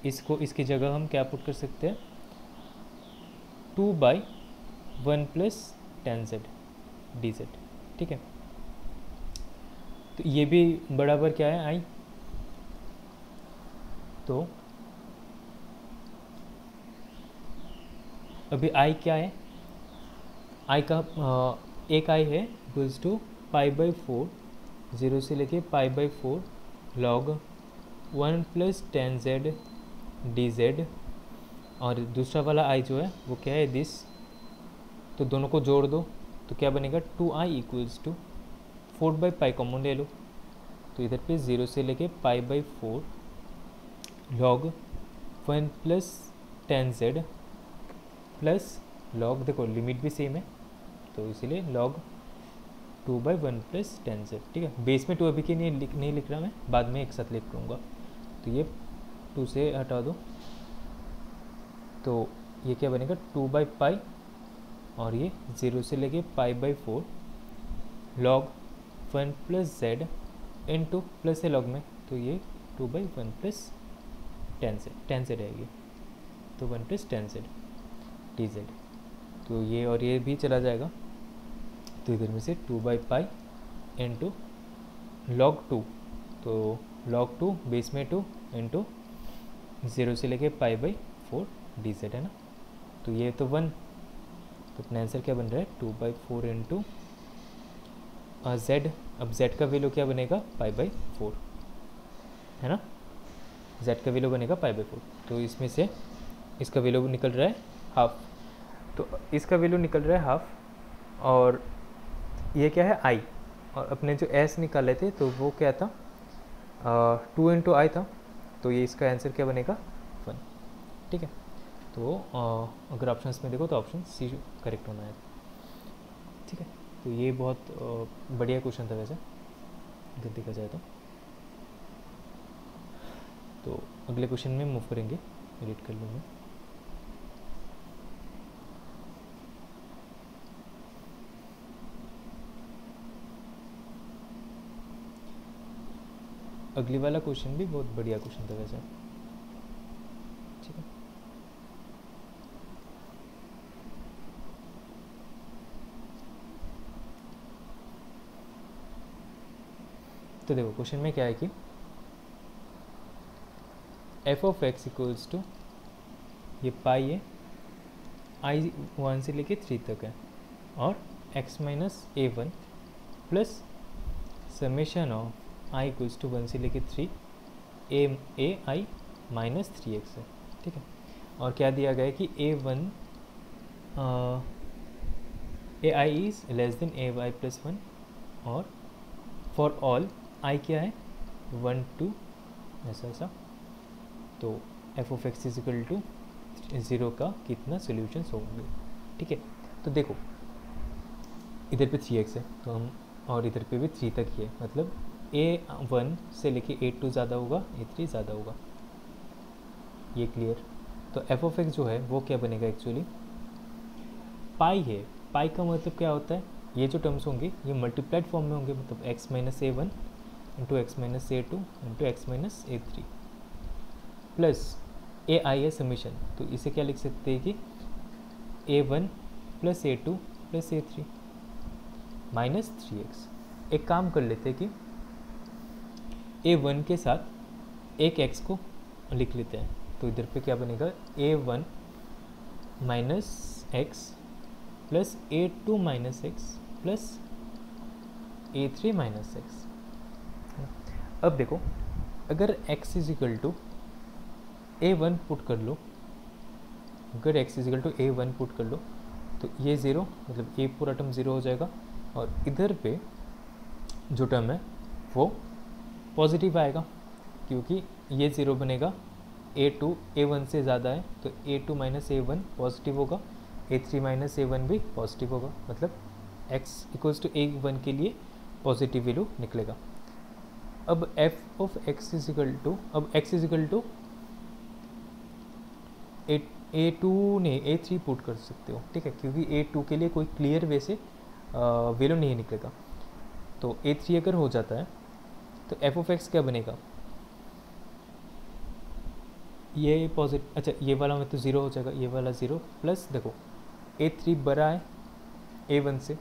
इसको इसकी जगह हम क्या पुट कर सकते हैं, 2 by 1 plus 10 Z D Z, ठीक है। तो ये भी बराबर क्या है आई, तो अभी आई क्या है, आई का एक आई है इक्वल्स टू पाई बाई 4, 0 से लेके pi by 4 log 1 plus 10 Z D Z, और दूसरा वाला आई जो है वो क्या है दिस, तो दोनों को जोड़ दो तो क्या बनेगा 2i equals to 4 by pi common ले लो, तो इधर पे 0 से लेके pi by 4 log 1 plus 10 z plus log, देखो लिमिट भी सेम है तो इसीलिए लॉग 2 बाई 1 प्लस 10 जेड, ठीक है। बेस में 2 अभी के नहीं लिख रहा मैं, बाद में एक साथ लिख लूँगा, तो ये 2 से हटा दो, तो ये क्या बनेगा 2 बाई पाई, और ये 0 से लेके pi by 4 log 1 plus Z into plus है लॉग में, तो ये 2 बाई 1 प्लस 10 जेड आएगी, तो 1 प्लस 10 जेड डी जेड, तो ये और ये भी चला जाएगा, तो इधर में से 2 बाई पाई इंटू लॉग 2, तो लॉग 2 बेस में 2 इंटू 0 से लेके पाई बाई 4 डी जेड है ना, तो ये तो 1, तो अपना आंसर क्या बन रहा है 2 बाई 4 इंटू जेड, अब जेड का वैल्यू क्या बनेगा पाई बाई 4 है ना, जेड का वैल्यू बनेगा पाई बाई 4, तो इसमें से इसका वैल्यू निकल रहा है हाफ, तो इसका वैल्यू निकल रहा है हाफ, और ये क्या है आई, और अपने जो एस निकाले थे तो वो क्या था 2 इंटू आई था, तो ये इसका आंसर क्या बनेगा 1, ठीक है। तो अगर ऑप्शंस में देखो तो ऑप्शन सी करेक्ट होना है, ठीक है। तो ये बहुत बढ़िया क्वेश्चन था वैसे अगर देखा जाए तो अगले क्वेश्चन में मूव करेंगे, एडिट कर लूँगा। अगली वाला क्वेश्चन भी बहुत बढ़िया क्वेश्चन था वैसे, ठीक है। तो देखो क्वेश्चन में क्या है कि F of x equals to, ये पाई है, आई 1 से लेके 3 तक है, और x minus a1 plus summation of i equals to 1 से लेके 3 ए आई माइनस 3x है, ठीक है। और क्या दिया गया है कि a1 a i is less than a y plus 1, और फॉर ऑल आई क्या है 1 2 ऐसा, तो F of x is equal to 0 का कितना सोल्यूशंस होंगे, ठीक है। तो देखो इधर पे 3x है तो हम, और इधर पे भी 3 तक ही है, मतलब a1 से लेके a2 ज़्यादा होगा, a3 ज़्यादा होगा, ये क्लियर। तो एफ ऑफ एक्स जो है वो क्या बनेगा एक्चुअली पाई है, पाई का मतलब क्या होता है, ये जो टर्म्स होंगे ये मल्टीप्लाइड फॉर्म में होंगे, मतलब x माइनस ए वन इंटू एक्स माइनस ए टू इंटू एक्स माइनस ए थ्री प्लस ए आई है समीशन, तो इसे क्या लिख सकते हैं कि ए one plus A two plus A three minus 3x। एक काम कर लेते हैं कि ए वन के साथ एक x को लिख लेते हैं, तो इधर पे क्या बनेगा A one minus x plus A two minus x plus A three minus x. अब देखो अगर x is equal to A one put कर लो, अगर x is equal to A one put कर लो तो ये ज़ीरो, मतलब ये पूरा टर्म ज़ीरो हो जाएगा, और इधर पे जो टर्म है वो पॉजिटिव आएगा, क्योंकि ये ज़ीरो बनेगा A2 A1 से ज़्यादा है तो A2 माइनस A1 पॉजिटिव होगा, A3 माइनस A1 भी पॉजिटिव होगा, मतलब x इक्वल्स टू A1 के लिए पॉजिटिव वैल्यू निकलेगा। अब f of x is equal to, अब x इजिकल टू A2 नहीं A3 पुट कर सकते हो, ठीक है, क्योंकि A2 के लिए कोई क्लियर वे से वैल्यू नहीं निकलेगा। तो A3 अगर हो जाता है तो f ऑफ x क्या बनेगा, ये पॉजिटिव, अच्छा ये वाला में तो ज़ीरो हो जाएगा, ये वाला ज़ीरो प्लस देखो A3 बड़ा है A1 से,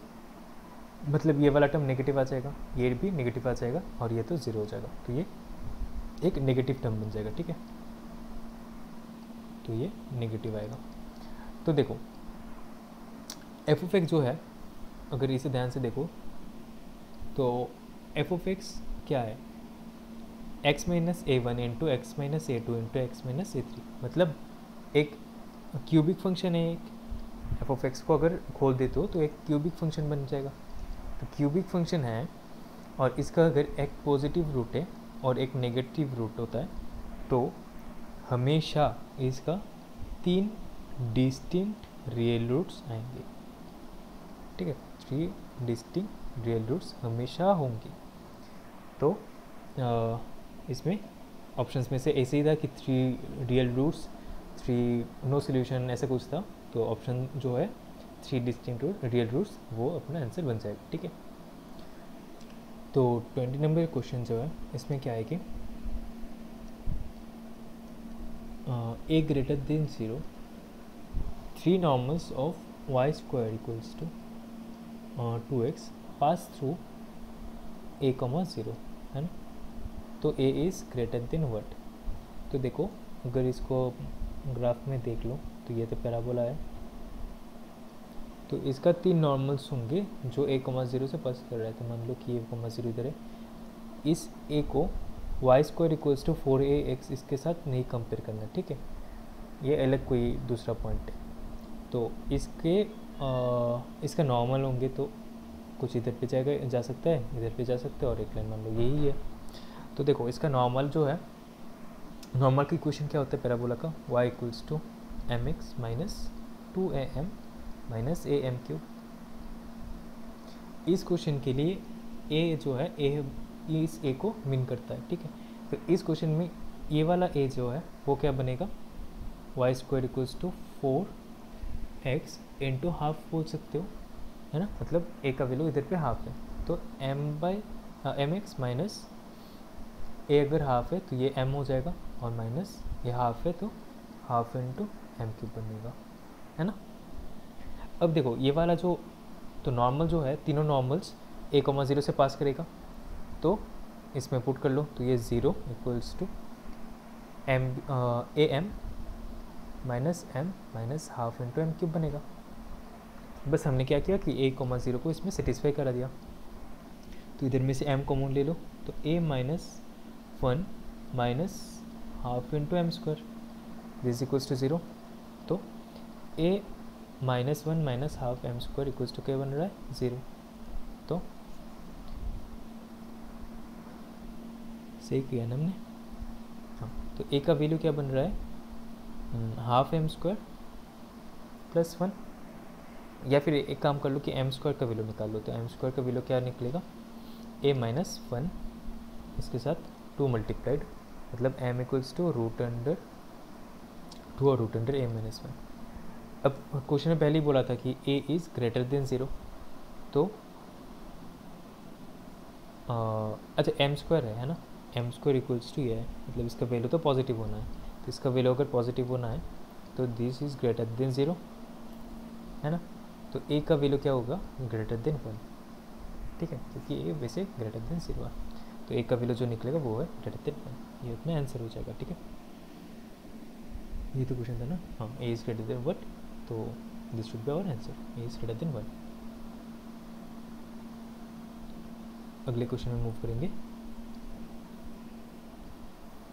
मतलब ये वाला टर्म नेगेटिव आ जाएगा, ये भी नेगेटिव आ जाएगा और ये तो ज़ीरो हो जाएगा, तो ये एक नेगेटिव टर्म बन जाएगा, ठीक है, तो ये नेगेटिव आएगा। तो देखो एफ ऑफ एक्स जो है, अगर इसे ध्यान से देखो तो एफ ऑफ एक्स क्या है, x minus A1 into x minus A2 into x minus A3, मतलब एक क्यूबिक फंक्शन है। एक एफ ऑफ एक्स को अगर खोल देते हो तो एक क्यूबिक फंक्शन बन जाएगा। तो क्यूबिक फंक्शन है और इसका अगर एक पॉजिटिव रूट है और एक नेगेटिव रूट होता है तो हमेशा इसका 3 डिस्टिंक्ट रियल रूट्स आएंगे, ठीक है, 3 डिस्टिंक्ट रियल रूट्स हमेशा होंगी। तो इसमें ऑप्शंस में से ऐसे ही था कि 3 रियल रूट्स 3 नो सोल्यूशन ऐसा कुछ था, तो ऑप्शन जो है 3 डिस्टिंक्ट रियल रूट्स वो अपना आंसर बन जाएगा, ठीक है। तो 20 नंबर क्वेश्चन जो है इसमें क्या है कि a greater than 0 3 normals of y square equals to 2x pass through a comma 0, है ना। तो a is greater than what, तो देखो अगर इसको ग्राफ में देख लो तो ये तो पैराबोला है, तो इसका 3 नॉर्मल्स होंगे जो a कॉमा 0 से पास कर रहा है। तो मान लो कि a कॉमा 0 इधर है, इस a को Y square equals to 4ax इसके साथ नहीं कंपेयर करना, ठीक है, ये अलग कोई दूसरा पॉइंट है। तो इसका नॉर्मल होंगे तो कुछ इधर पे जाएगा, जा सकता है, इधर पे जा सकता है, और एक लाइन मान लो यही है। तो देखो इसका नॉर्मल जो है, नॉर्मल की इक्वेशन क्या होता है पैराबोला का, y equals to mx minus 2am minus am cube. इस क्वेश्चन के लिए a जो है इस a को मीन करता है, ठीक है। तो इस क्वेश्चन में ये वाला a जो है वो क्या बनेगा, y square equals to 4x into half बोल सकते हो, है ना, मतलब a का वैल्यू इधर पे हाफ है, तो mx माइनस a अगर हाफ है तो ये m हो जाएगा, और माइनस ये हाफ है तो हाफ इंटू एम क्यूब बनेगा, है ना। अब देखो ये वाला जो, तो नॉर्मल जो है तीनों नॉर्मल्स a कॉमा 0 से पास करेगा, तो इसमें पुट कर लो तो ये 0 equals to am minus m minus half into m cube बनेगा। बस हमने क्या किया कि a कॉमा 0 को इसमें सेटिस्फाई करा दिया, तो इधर में से m कॉमन ले लो, तो a minus 1 minus half into M square this equals to 0, तो a minus 1 minus half m square equals to क्या बन रहा है 0। तो सही किया ना हमने, हाँ। तो a का वैल्यू क्या बन रहा है, हाफ एम स्क्वायर प्लस 1, या फिर एक काम कर लो कि एम स्क्वायर का वैल्यू निकाल लो, तो एम स्क्वायर का वैल्यू क्या निकलेगा, a माइनस 1 इसके साथ 2 मल्टीप्लाइड, मतलब m equals to root under 2 और रूट अंडर a माइनस 1। अब क्वेश्चन में पहले ही बोला था कि a इज़ ग्रेटर देन 0, तो अच्छा एम स्क्वायर है ना, एम स्क्वायर इक्वल्स टू ये है, मतलब इसका वैल्यू तो पॉजिटिव होना है, तो इसका वैल्यू अगर पॉजिटिव होना है तो दिस इज़ ग्रेटर देन 0, है ना। तो a का वैल्यू क्या होगा, ग्रेटर देन 1, ठीक है, क्योंकि a वैसे ग्रेटर देन 0 है, तो a का वैल्यू जो निकलेगा वो है ग्रेटर देन 1, ये अपना आंसर हो जाएगा, ठीक है। ये तो क्वेश्चन था ना, हाँ, a इज़ ग्रेटर देन 1, तो this should be our answer, a is greater than 1। अगले क्वेश्चन में मूव करेंगे।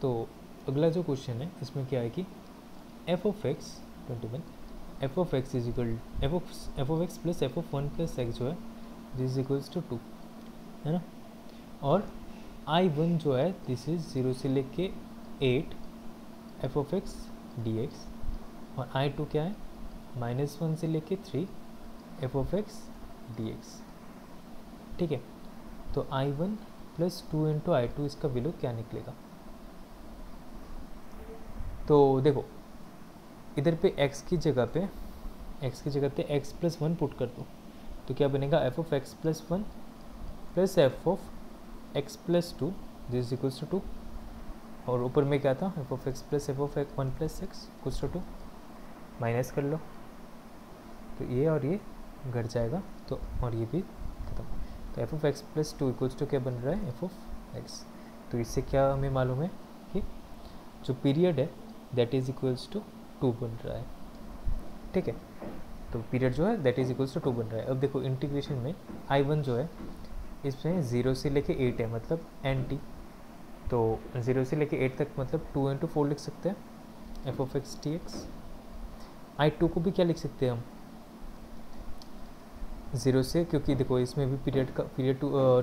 तो अगला जो क्वेश्चन है इसमें क्या है कि f of x 21 f of x is equal f of x plus f of 1 plus x जो है दिस इक्वल्स टू 2, है ना। और I1 जो है दिस इज 0 से लेके 8 F of X D X, और आई टू क्या है -1 से लेके 3 F of X D X. ठीक है, तो I1 plus 2 into I two, इसका वैल्यू क्या निकलेगा? तो देखो इधर पे x की जगह पे x प्लस 1 पुट कर दो, तो क्या बनेगा एफ ऑफ एक्स प्लस 1 प्लस F of X plus 2 this equals to 2, और ऊपर में क्या था F of X plus F of X 1 plus X equals to 2, minus कर लो तो ये और ये घट जाएगा, तो और ये भी खत्म। तो F of X plus 2 equals to क्या बन रहा है एफ ऑफ एक्स। तो इससे क्या हमें मालूम है कि जो पीरियड है दैट इज इक्वल्स टू 2 बन रहा है। ठीक है, तो पीरियड जो है दैट इज इक्वल्स टू 2 बन रहा है। अब देखो इंटीग्रेशन में I1 जो है इसमें 0 से लेके 8 है, मतलब NT, तो 0 से लेके 8 तक मतलब 2 इंटू 4 लिख सकते हैं F of x T x. I2 को भी क्या लिख सकते हैं हम 0 से, क्योंकि देखो इसमें भी पीरियड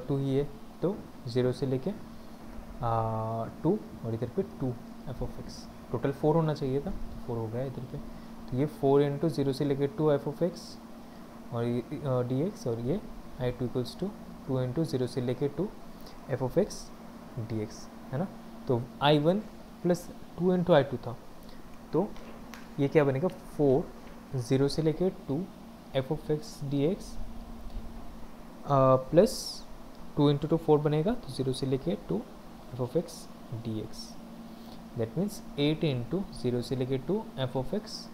टू ही है, तो 0 से लेके 2 और इधर पे 2 एफ ऑफ एक्स, टोटल 4 होना चाहिए था, तो 4 हो गया इधर पे। तो ये 4 इंटू 0 से लेके 2 एफ ऑफ एक्स और ये डी एक्स, और ये I2 इक्वल्स टू 2 इंटू 0 से लेके 2 F of X D x, है ना। तो I1 प्लस 2 इंटू I2 था, तो ये क्या बनेगा 4 0 से लेके 2 F of X D x plus 2 into 2 4 बनेगा, तो 0 से लेके 2 F of X D x, that means 8 into 0 से लेके 2 F of X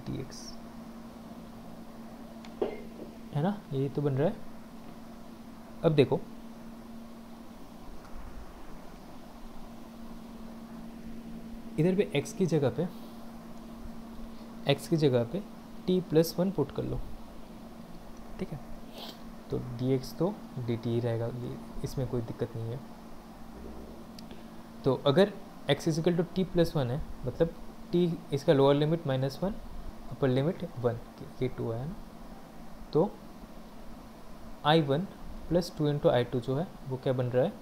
D x, है ना, ये तो बन रहा है। अब देखो इधर पे x की जगह पे t प्लस 1 पुट कर लो। ठीक है, तो dx तो dt ही रहेगा, ये इसमें कोई दिक्कत नहीं है। तो अगर x is equal to T plus 1 है, मतलब t इसका लोअर लिमिट -1 अपर लिमिट 1, ये 2 है ना, तो I1 प्लस 2 इंटू I2 जो है वो क्या बन रहा है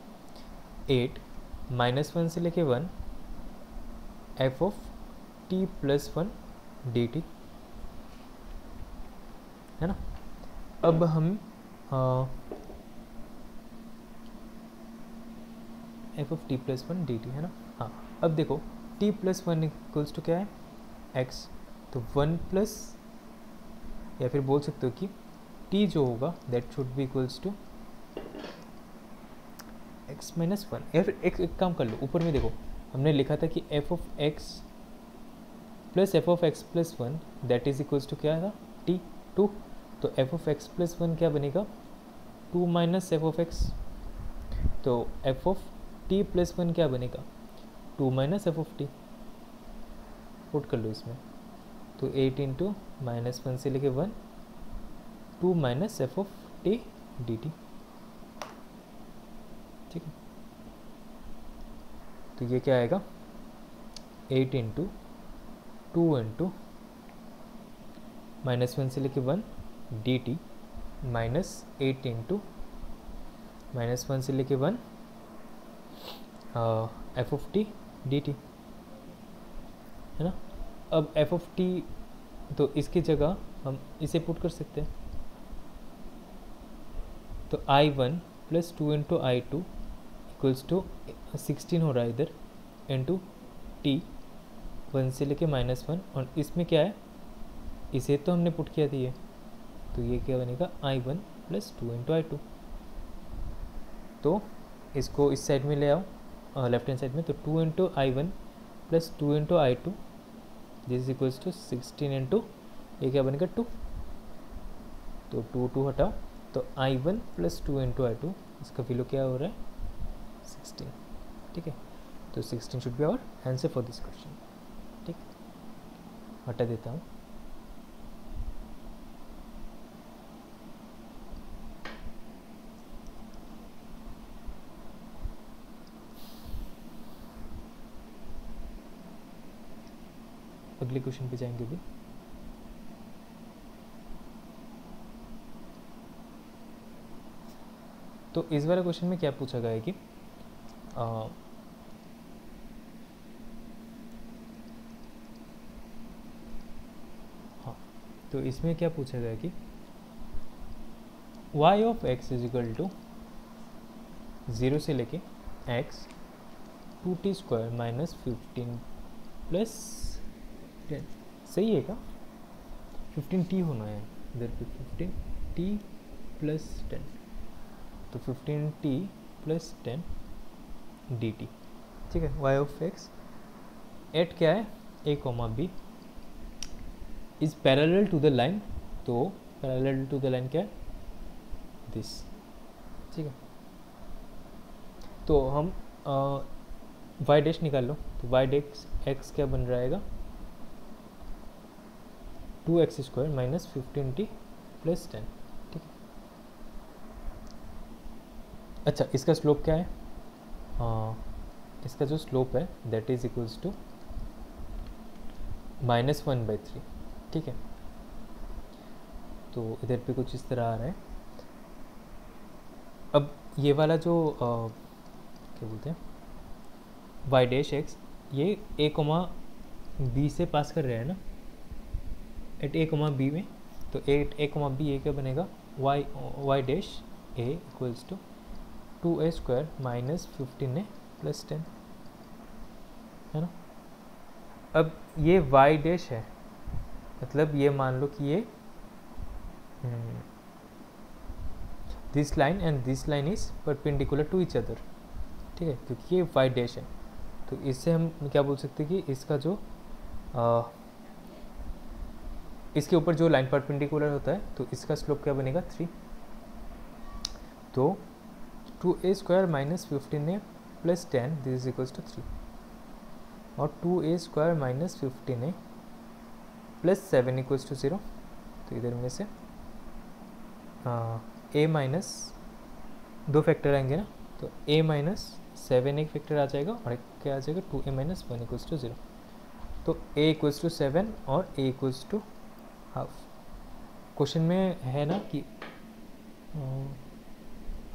8 -1 से लेके 1 F of T plus 1 d t, है ना। अब हम F of T plus 1 d t, है ना। हाँ, अब देखो टी प्लस 1 इक्वल्स टू क्या है एक्स, तो 1 प्लस, या फिर बोल सकते हो कि टी जो होगा that should be equals to X minus 1, या फिर एक काम कर लो, ऊपर में देखो हमने लिखा था कि F of X plus F of X plus 1 that is equals to क्या था टी 2, तो एफ ऑफ एक्स प्लस 1 क्या बनेगा 2 माइनस एफ ऑफ एक्स, तो एफ ऑफ टी प्लस 1 क्या बनेगा 2 minus F of T, put कर लो इसमें, तो 8 इंटू -1 से लेके 1 2 minus F of T D T. ठीक है, तो ये क्या आएगा 8 इंटू 2 इंटू -1 से लेके 1 डी टी माइनस 8 इंटू -1 से लेके 1 F of T D t, है ना। अब एफ ऑफ टी, तो इसकी जगह हम इसे पुट कर सकते हैं, तो I1 plus 2 into I2 equals to 16 हो रहा है इधर, इंटू टी 1 से लेके -1, और इसमें क्या है इसे तो हमने पुट किया दिए, तो ये क्या बनेगा I1 प्लस 2 इंटू I2, तो इसको इस साइड में ले आओ लेफ्ट हैंड साइड में, तो 2 into I1 plus 2 into I2 this equals to 16 into ये क्या बनेगा 2, तो 2 हटाओ, तो I1 प्लस 2 इंटू I2 इसका वैल्यू क्या हो रहा है 16। ठीक है, तो 16 should be our answer for this question. ठीक, हटा देता हूँ। अगले क्वेश्चन पे जाएंगे भी। तो इस वाले क्वेश्चन में क्या पूछा गया है कि तो इसमें क्या पूछा गया कि y of x is equal to 0 से लेके x 2t² माइनस 15 प्लस 10, सही है क्या? 15t होना है इधर पे, 15t प्लस 10, तो 15t प्लस 10 dt, ठीक है। y ऑफ x एट क्या है, a comma b is parallel to the line, तो पैरेलल टू द लाइन क्या है, दिस, ठीक है। तो हम y डैश निकाल लो, तो y डैश x क्या बन जाएगा, 2x² माइनस 15t प्लस 10, ठीक है। अच्छा, इसका स्लोप क्या है, इसका जो स्लोप है दैट इज इक्वल्स टू -1/3, ठीक है। तो इधर पे कुछ इस तरह आ रहा है। अब ये वाला जो क्या बोलते हैं y डैश x, ये a कॉमा b से पास कर रहे हैं ना, एट a कॉमा b में, तो एट a कॉमा b ये क्या बनेगा, y dash a equals to 2a² minus 15a plus 10, है ना। अब ये y डैश है, मतलब ये मान लो कि ये this line and this line is perpendicular to each other, ठीक है, क्योंकि ये y डैश है। तो इससे हम क्या बोल सकते हैं कि इसका जो इसके ऊपर जो लाइन परपेंडिकुलर होता है, तो इसका स्लोप क्या बनेगा, 3। तो 2a² minus 15a plus 10 this is equals to 3, और 2a² minus 15a plus 7 equals to 0। तो इधर में से a माइनस 2 फैक्टर आएंगे ना, तो a माइनस 7 एक फैक्टर आ जाएगा, और एक क्या आ जाएगा, 2a माइनस 1 इक्वल्स टू 0। तो a इक्वल्स टू 7 और a equals to half. Question में है ना कि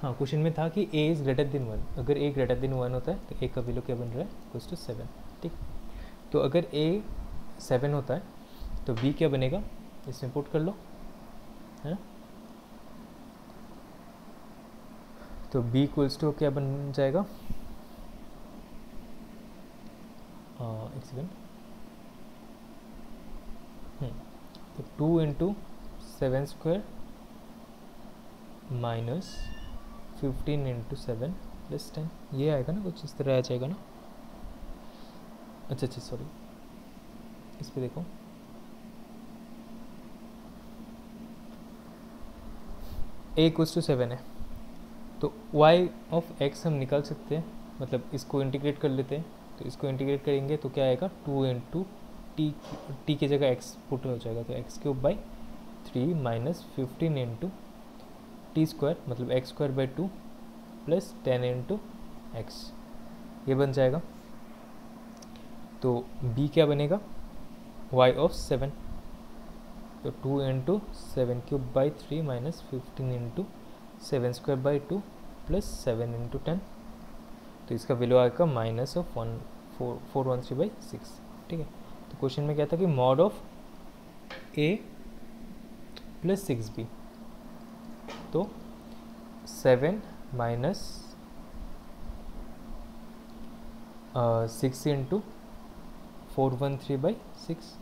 हाँ, क्वेश्चन में था कि a इज़ ग्रेटर देन 1, अगर a ग्रेटर देन 1 होता है तो a का वैल्यू क्या बन रहा है, इक्वल्स टू 7, ठीक। तो अगर a 7 होता है तो b क्या बनेगा, इसमें पुट कर लो, है ना। तो b इक्वल्स टू क्या बन जाएगा, एक सेकेंड, तो 2 इंटू 7² माइनस 15 इंटू 7 प्लस 10, ये आएगा ना, कुछ इस तरह आ जाएगा ना। अच्छा, सॉरी, इस पे देखो, a इक्वल्स टू 7 है, तो y ऑफ x हम निकाल सकते हैं, मतलब इसको इंटीग्रेट कर लेते हैं। तो इसको इंटीग्रेट करेंगे तो क्या आएगा, 2 इंटू टी की जगह x पुट हो जाएगा, तो x³/3 माइनस 15 इंटू t² मतलब x²/2 प्लस 10 इंटू x, ये बन जाएगा। तो b क्या बनेगा, y ऑफ 7, तो 2 into 7³/3 minus 15 into 7²/2 plus 7 into 10, तो इसका वैल्यू आएगा -413/6, ठीक है। तो क्वेश्चन में क्या था कि mod of a plus 6b, तो 7 माइनस 6 इंटू 413/6,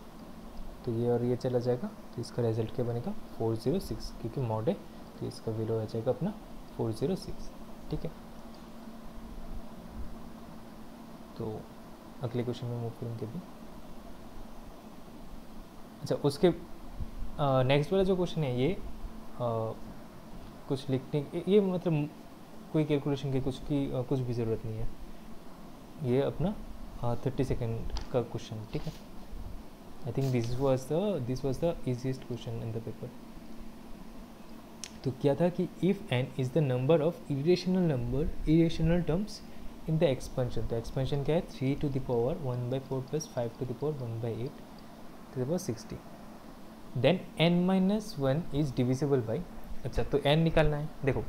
तो ये और ये चला जाएगा, तो इसका रिजल्ट क्या बनेगा, 406, क्योंकि मॉड है तो इसका वैल्यू आ जाएगा अपना 406, ठीक है। तो अगले क्वेश्चन में मूव करेंगे अभी। अच्छा, उसके नेक्स्ट वाला जो क्वेश्चन है, ये कुछ लिखने, ये मतलब कोई कैलकुलेशन की कुछ भी ज़रूरत नहीं है, ये अपना 30 सेकेंड का क्वेश्चन, ठीक है। I think this was the easiest question in the paper. तो क्या था कि if n is the number of irrational terms in the expansion, तो एक्सपेंशन क्या है, 3 to the power 1/4 plus 5 to the power 1/8 to the power 60, then n-1 is divisible by, अच्छा तो n निकालना है। देखो,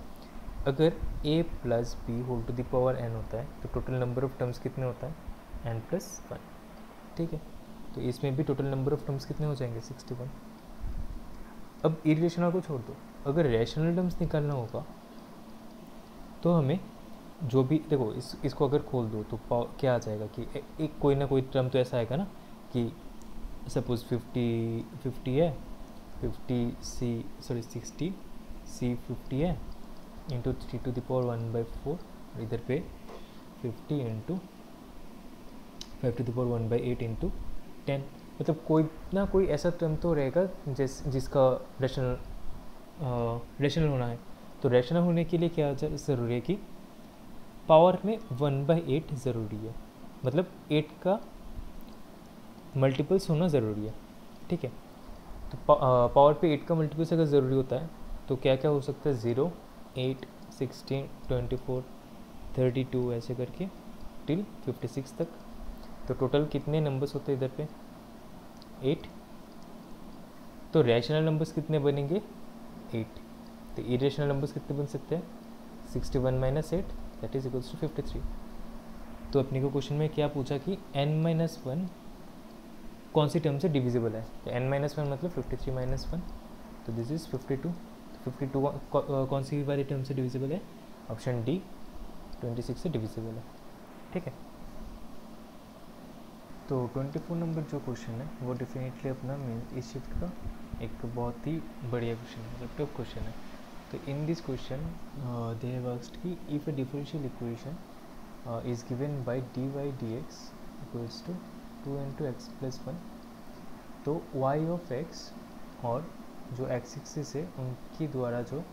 अगर a plus b whole to the power n होता है तो टोटल नंबर ऑफ टर्म्स कितने होता है, n + 1, ठीक है। तो इसमें भी टोटल नंबर ऑफ टर्म्स कितने हो जाएंगे, 61। अब इरेशनल को छोड़ दो, अगर रैशनल टर्म्स निकालना होगा तो हमें जो भी देखो इसको अगर खोल दो तो क्या आ जाएगा कि एक कोई ना कोई टर्म तो ऐसा आएगा ना कि सपोज 50 है, 60 सी 50 है इंटू 3⁴ इधर पे 50 इंटू 5⁴ इंटू 10, मतलब कोई ना कोई ऐसा टर्म तो रहेगा जिसका रेशनल होना है। तो रेशनल होने के लिए क्या ज़रूरी है कि पावर में 1/8 ज़रूरी है, मतलब 8 का मल्टीपल्स होना ज़रूरी है, ठीक है। तो पावर पे 8 का मल्टीपल्स अगर ज़रूरी होता है तो क्या क्या हो सकता है, 0, 8, 16, 24, 32 ऐसे करके टिल 56 तक। तो टोटल कितने नंबर्स होते हैं इधर पे, 8। तो रैशनल नंबर्स कितने बनेंगे, 8। तो इरेशनल नंबर्स कितने बन सकते हैं, 61 - 8 दैट इज इक्वल्स टू 53। तो अपने को क्वेश्चन में क्या पूछा कि n-1 कौन सी टर्म से डिविजिबल है। तो n-1 मतलब 53 - 1, तो दिस इज 52। तो 52 कौन सी वाली टर्म से डिविजिबल है, ऑप्शन डी 26 से डिविजिबल है, ठीक है। तो 24 नंबर जो क्वेश्चन है वो डेफिनेटली अपना इस शिफ्ट का एक बहुत ही बढ़िया क्वेश्चन है, मतलब टफ क्वेश्चन है। तो in this question they have asked कि if a differential equation is given by dy dx equals to 2 × x + 1, तो y ऑफ x और जो x एक्सिस है उनके द्वारा जो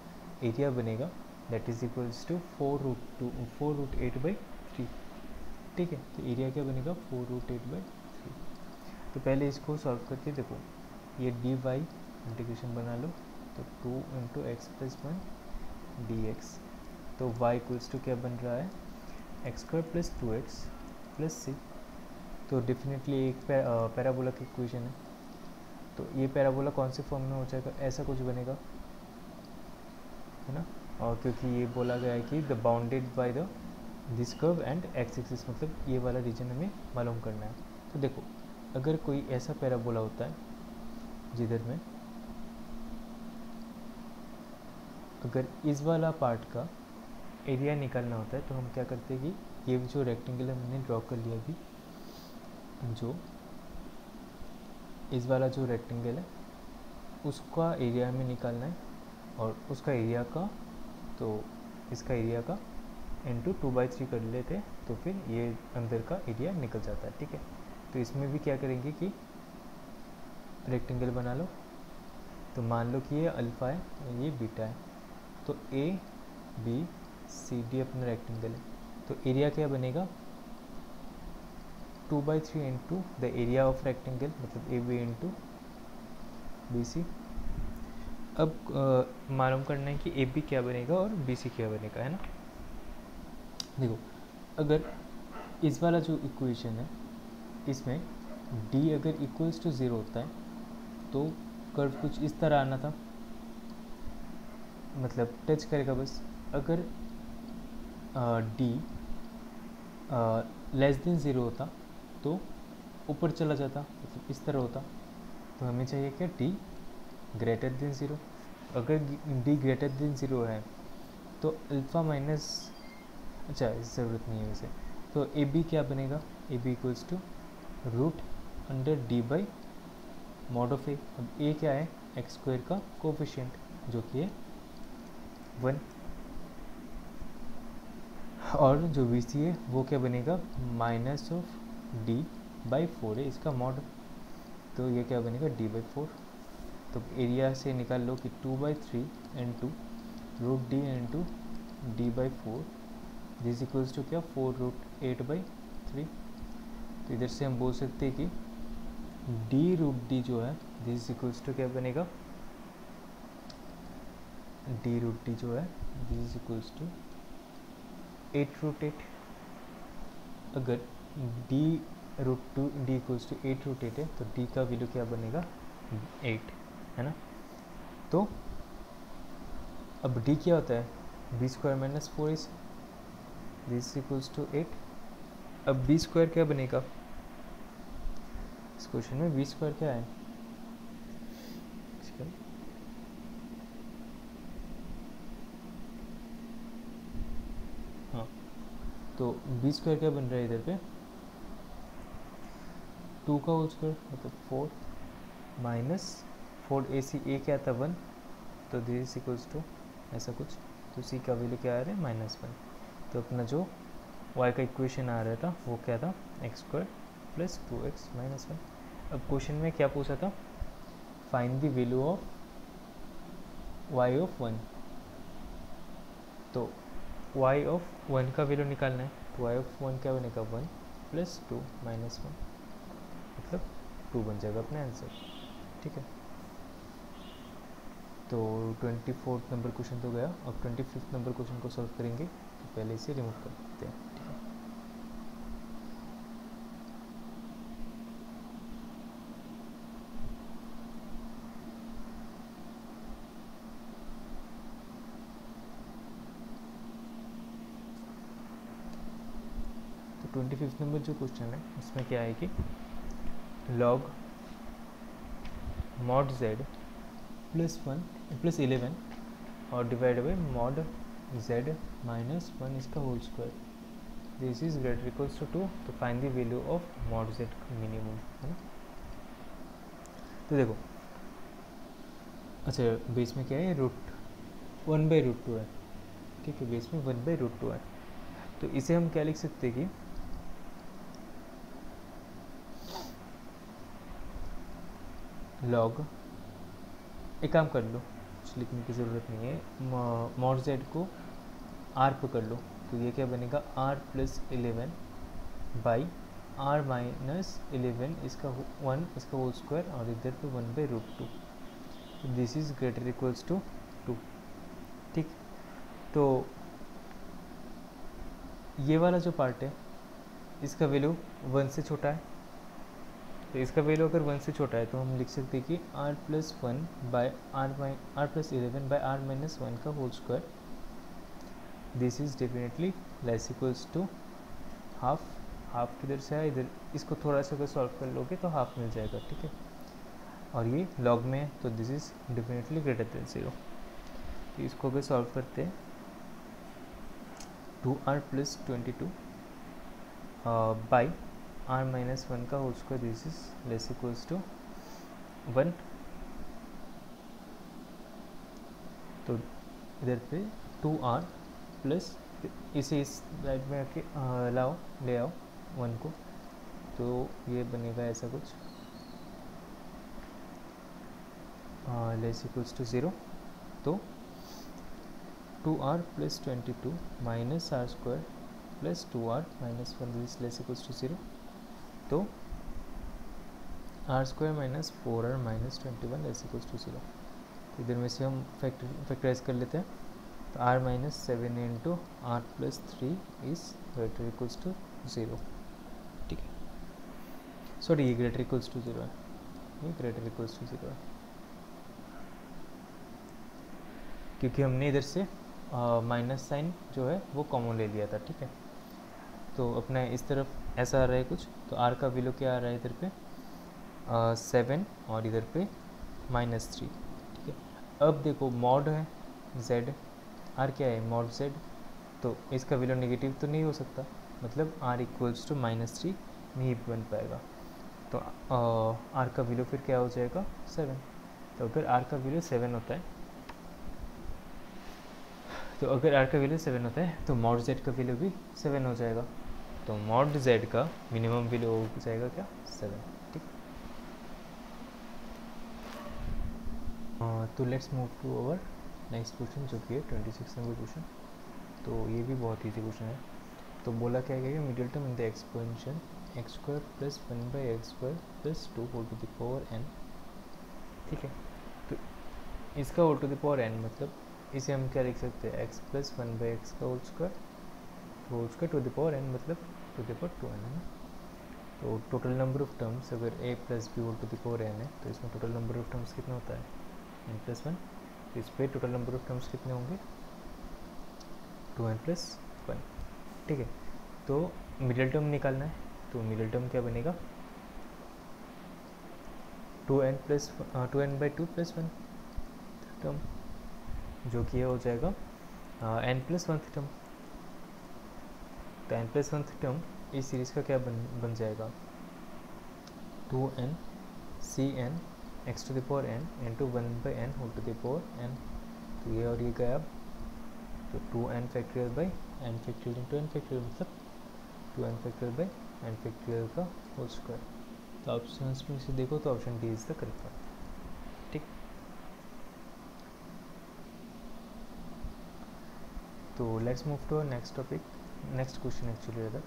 एरिया बनेगा दैट इज इक्वल्स टू 4√8/3, ठीक है। तो एरिया क्या बनेगा, 4√8/3। तो पहले इसको सॉल्व करके देखो, ये dy इंटीग्रेशन बना लो, तो 2 × x + 1 dx, तो y इक्वल्स टू क्या बन रहा है, x² + 2x + c। तो डेफिनेटली एक पैराबोला की इक्वेशन है, तो ये पैराबोला कौन से फॉर्म में हो जाएगा, ऐसा कुछ बनेगा, है ना। और क्योंकि ये बोला गया है कि the bounded by the this curve and x axis, मतलब ये वाला रीजन हमें मालूम करना है। तो देखो अगर कोई ऐसा पैराबोला होता है जिधर में अगर इस वाला पार्ट का एरिया निकालना होता है तो हम क्या करते हैं कि ये जो रेक्टेंगल हमने ड्रॉ कर लिया अभी, जो इस वाला जो रेक्टेंगल है उसका एरिया हमें निकालना है, और उसका एरिया का तो इसका एरिया का इंटू 2/3 कर लेते हैं, तो फिर ये अंदर का एरिया निकल जाता है, ठीक है। तो इसमें भी क्या करेंगे कि रेक्टेंगल बना लो, तो मान लो कि ये अल्फ़ा है और ये बीटा है, तो ए बी सी डी अपना रेक्टेंगल है, तो एरिया क्या बनेगा, 2/3 into the area of rectangle, मतलब A B into B C. अब मालूम करना है कि ए बी क्या बनेगा और बी सी क्या बनेगा, है ना। देखो अगर इस वाला जो इक्वेशन है इसमें d अगर इक्वल्स टू 0 होता है तो कर्व कुछ इस तरह आना था, मतलब टच करेगा बस। अगर d लेस देन 0 होता तो ऊपर चला जाता, मतलब इस तरह होता। तो हमें चाहिए क्या, d ग्रेटर देन 0। अगर d ग्रेटर देन 0 है तो अल्फ़ा माइनस, अच्छा ज़रूरत नहीं है वैसे, तो ए बी क्या बनेगा, A B equals to √d/mod of A. अब ए क्या है, x² का कोफिशिएंट जो कि है 1, और जो बी सी है वो क्या बनेगा, -d/4 है इसका मॉड, तो ये क्या बनेगा d/4। तो एरिया से निकाल लो कि 2/3 into √d into d/4 this equals to क्या, 4√8/3। तो इधर से हम बोल सकते हैं कि d√d जो है दिस इक्वल्स टू क्या बनेगा, d√d जो है दिस इक्वल्स टू 8√8। अगर d√2 इक्वल्स टू 8√8 है तो d का वैल्यू क्या बनेगा, 8, है ना। तो अब d क्या होता है, b² - 4ac, this equals to 8। अब b² क्या बनेगा, इस क्वेश्चन में b² क्या है, तो बी स्क्वायर क्या बन रहा है इधर पे 2 का होल स्क्वायर मतलब 4 माइनस 4 ए क्या था 1, तो दिस इक्वल्स टू ऐसा कुछ, तो सी का वैल्यू क्या आ रहा है -1। तो अपना जो y का इक्वेशन आ रहा था वो क्या था x² प्लस 2x माइनस 1। अब क्वेश्चन में क्या पूछा था, find the value of y of 1, तो y ऑफ 1 का वैल्यू निकालना है, तो y ऑफ 1 क्या बनेगा 1 प्लस 2 माइनस 1 मतलब 2 बन जाएगा अपना आंसर। ठीक है, तो 24 नंबर क्वेश्चन तो गया। अब 25 नंबर क्वेश्चन को सॉल्व करेंगे, तो पहले इसे रिमूव कर देते हैं। ठीक है, तो 25 नंबर जो क्वेश्चन है उसमें क्या है कि log mod z plus 1 plus 11 और divide by mod z minus 1 इसका whole square, this is greater equals to 2, तो find the value of mod z minimum, है ना। तो देखो, अच्छा बेस में क्या है √1/√2 है, ठीक है, बेस में 1/√2 है, तो इसे हम क्या लिख सकते हैं कि लॉग, एक काम कर लो, कुछ लिखने की ज़रूरत नहीं है, मॉड z को r पे कर लो, तो ये क्या बनेगा r plus 11 by r minus 11 इसका 1 इसका होल स्क्वायर और इधर पे 1/√2, this is greater equals to 2। ठीक, तो ये वाला जो पार्ट है इसका वैल्यू 1 से छोटा है, तो इसका वैल्यू अगर 1 से छोटा है तो हम लिख सकते हैं कि r plus 1 by r plus 11 by r minus 1 का whole square, this is definitely less equals to half. Half किधर से है, इधर, इसको थोड़ा सा अगर सॉल्व कर लोगे तो हाफ मिल जाएगा। ठीक है, और ये लॉग में है तो this is definitely greater than 0, तो इसको अगर सॉल्व करते हैं 2r plus 22 by r minus 1 का whole square, this is less equals to 1, तो इधर पे 2r प्लस, इसे इस साइड में आके ले आओ 1 को, तो ये बनेगा ऐसा कुछ लेस इक्वल्स टू 0, तो 2r plus 22 minus r square plus 2r minus 1 this less equals to 0, तो r square minus 4r minus 21 less equals to 0, तो इधर में से हम फैक्टराइज कर लेते हैं, तो r minus 7 into r plus 3 is greater equals to 0। ठीक है, सॉरी ये ग्रेटर इक्वल्स टू 0 है, ये ग्रेटर इक्वल्स टू 0 है, क्योंकि हमने इधर से माइनस साइन जो है वो कॉमन ले लिया था। ठीक है, तो अपना इस तरफ ऐसा आ रहा है कुछ, तो r का वैल्यू क्या आ रहा है इधर पे 7 और इधर पे -3। ठीक है, अब देखो मॉड है z, r क्या है मॉड z, तो इसका वैल्यू नेगेटिव तो नहीं हो सकता, मतलब r इक्वल्स टू -3 नहीं बन पाएगा, तो r का वैल्यू फिर क्या हो जाएगा 7। तो अगर r का वैल्यू 7 होता है, तो अगर r का वैल्यू 7 होता है तो मॉड z का वैल्यू भी 7 हो जाएगा, तो मॉड z का मिनिमम वैल्यू हो जाएगा क्या 7। ठीक, तो let's move to our next question जो कि है 26 नंबर क्वेश्चन। तो ये भी बहुत ईजी क्वेश्चन है। तो बोला क्या गया, middle term in the exponential X square plus 1/x square plus 2 whole to the power n। ठीक है, तो इसका whole to the power n मतलब इसे हम क्या लिख सकते हैं x प्लस 1/x का होल स्क्वायर, तो whole square to the power n मतलब टू द पावर 2n है ना। तो टोटल नंबर ऑफ टर्म्स अगर a plus B whole to the power n है, तो इसमें टोटल नंबर ऑफ टर्म्स कितना होता है n प्लस 1, तो इस पर टोटल नंबर ऑफ टर्म्स कितने होंगे 2n प्लस 1। ठीक है, तो मिडिल टर्म निकालना है, तो मिडिल टर्म क्या बनेगा 2n/2 प्लस 1 टर्म, जो कि हो जाएगा n प्लस 1 टर्म। तो n प्लस वन टर्म इस सीरीज़ का क्या बन जाएगा, 2n C N X to the power n into 1/n whole to the power n। तो ये और ये गया अब, तो 2n factorial by n factorial into n factorial मतलब 2n factorial by n factorial का होल स्क्वायर। तो ऑप्शन में से देखो तो option D is the correct one. ठीक, तो let's move to next topic, next question actually other.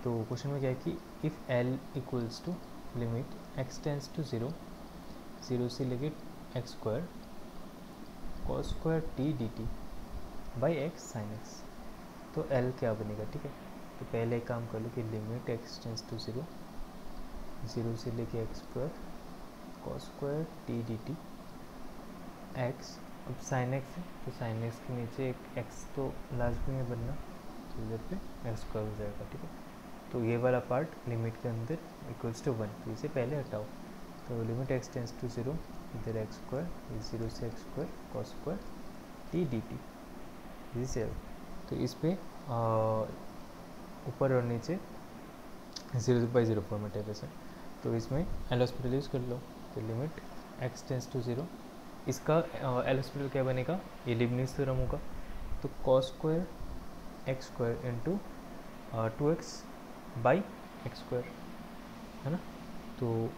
तो क्वेश्चन में क्या है कि if l equals to limit x tends to 0 से लेके X square cos square T D T by x sine X, तो l क्या बनेगा। ठीक है, तो पहले एक काम कर लो कि लिमिट x टेंस टू 0 से लेके X square cos square T D T x, अब साइन एक्स है तो साइन एक्स के नीचे एक एक्स तो लाजमी में बनना, तो इधर पे एक्स स्क्वायर हो जाएगा। ठीक है, तो ये वाला पार्ट लिमिट के अंदर इक्वल्स टू 1, तो इसे पहले हटाओ। तो लिमिट एक्स टेंस टू 0, इधर एक्स स्क्वायर, 0 से x square cos square T D T, इसे तो इस पर ऊपर और नीचे 0/0 फॉर्मेट है वैसे, तो इसमें एल हॉस्पिटल यूज़ कर लो। तो लिमिट एक्स टेंस टू 0, इसका एल हॉस्पिटल क्या बनेगा, ये लिबनिज़ थ्योरम होगा। तो cos square X square into 2x by x square है ना, तो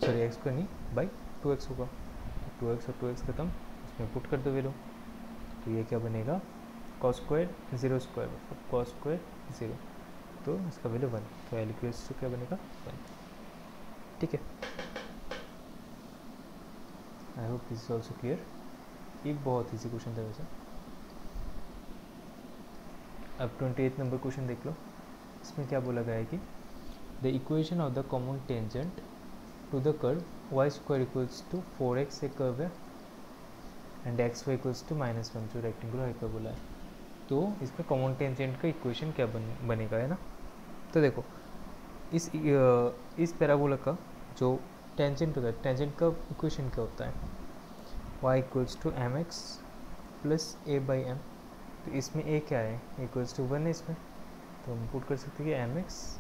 सॉरी एक्स स्क्वायर नहीं बाई 2x होगा, तो 2x और 2x खत्म, इसमें पुट कर दो वैल्यू, तो ये क्या बनेगा कॉस स्क्वायर 0 स्क्वायर मतलब कॉस स्क्वायर 0, तो इसका वैल्यू 1, तो एल इक्वल्स टू क्या बनेगा 1। ठीक है, I hope this is also clear. एक बहुत ईजी क्वेश्चन था वैसे। अब 28 नंबर क्वेश्चन देख लो, इसमें क्या बोला गया है कि the equation of the common tangent to the curve Y square equals to 4x एक कर्व है and X Y equals to -1 जो रेक्टेंगुलर हाइपरबोला है। तो इसका कॉमन टेंजेंट का इक्वेशन क्या बनेगा है ना। तो देखो इस पैराबोला का जो टेंजेंट होता है, टेंजेंट का इक्वेशन क्या होता है, y equals to M x plus A by M. तो इसमें a क्या है, इक्वल्स टू 1 है इसमें, तो हम पुट कर सकते हैं कि एम एक्स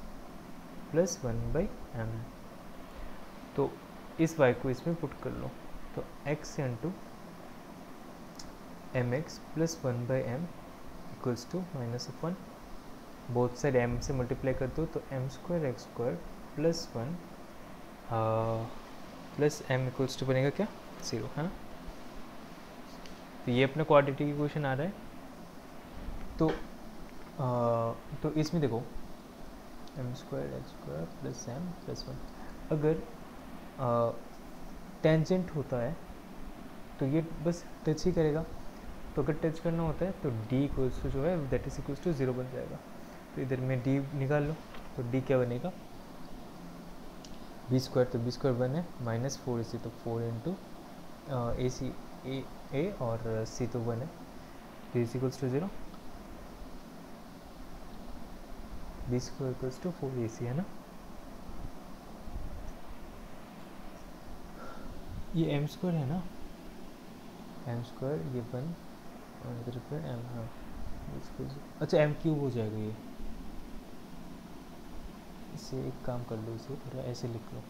प्लस 1/m है। तो इस y को इसमें पुट कर लो, तो x into M x plus 1/m equals to -1, both side m से मल्टीप्लाई कर दो तो m square X square plus 1 plus m equals to बनेगा क्या 0 है ना। तो ये अपना क्वाड्रेटिक इक्वेशन आ रहा है। तो इसमें देखो M square X square plus M plus 1, अगर टेंजेंट होता है तो ये बस टच ही करेगा, तो अगर टच करना होता है तो डी इक्वल्स टू जो है दैट इज इक्वल्स टू 0 बन जाएगा। तो इधर में डी निकाल लो, तो डी क्या बनेगा बी स्क्वायर, तो बी स्क्वायर 1 है -4ac, तो 4 इंटू ए सी ए और सी तो 1 है, D is equals to 0, B square equals to 4ac है ना। ये एम स्क्वायर है ना, एम स्क्वायर ये 1 और इधर पे एम, हाँ अच्छा एम क्यूब हो जाएगा ये, इसे एक काम कर लो, इसे थोड़ा ऐसे लिख लो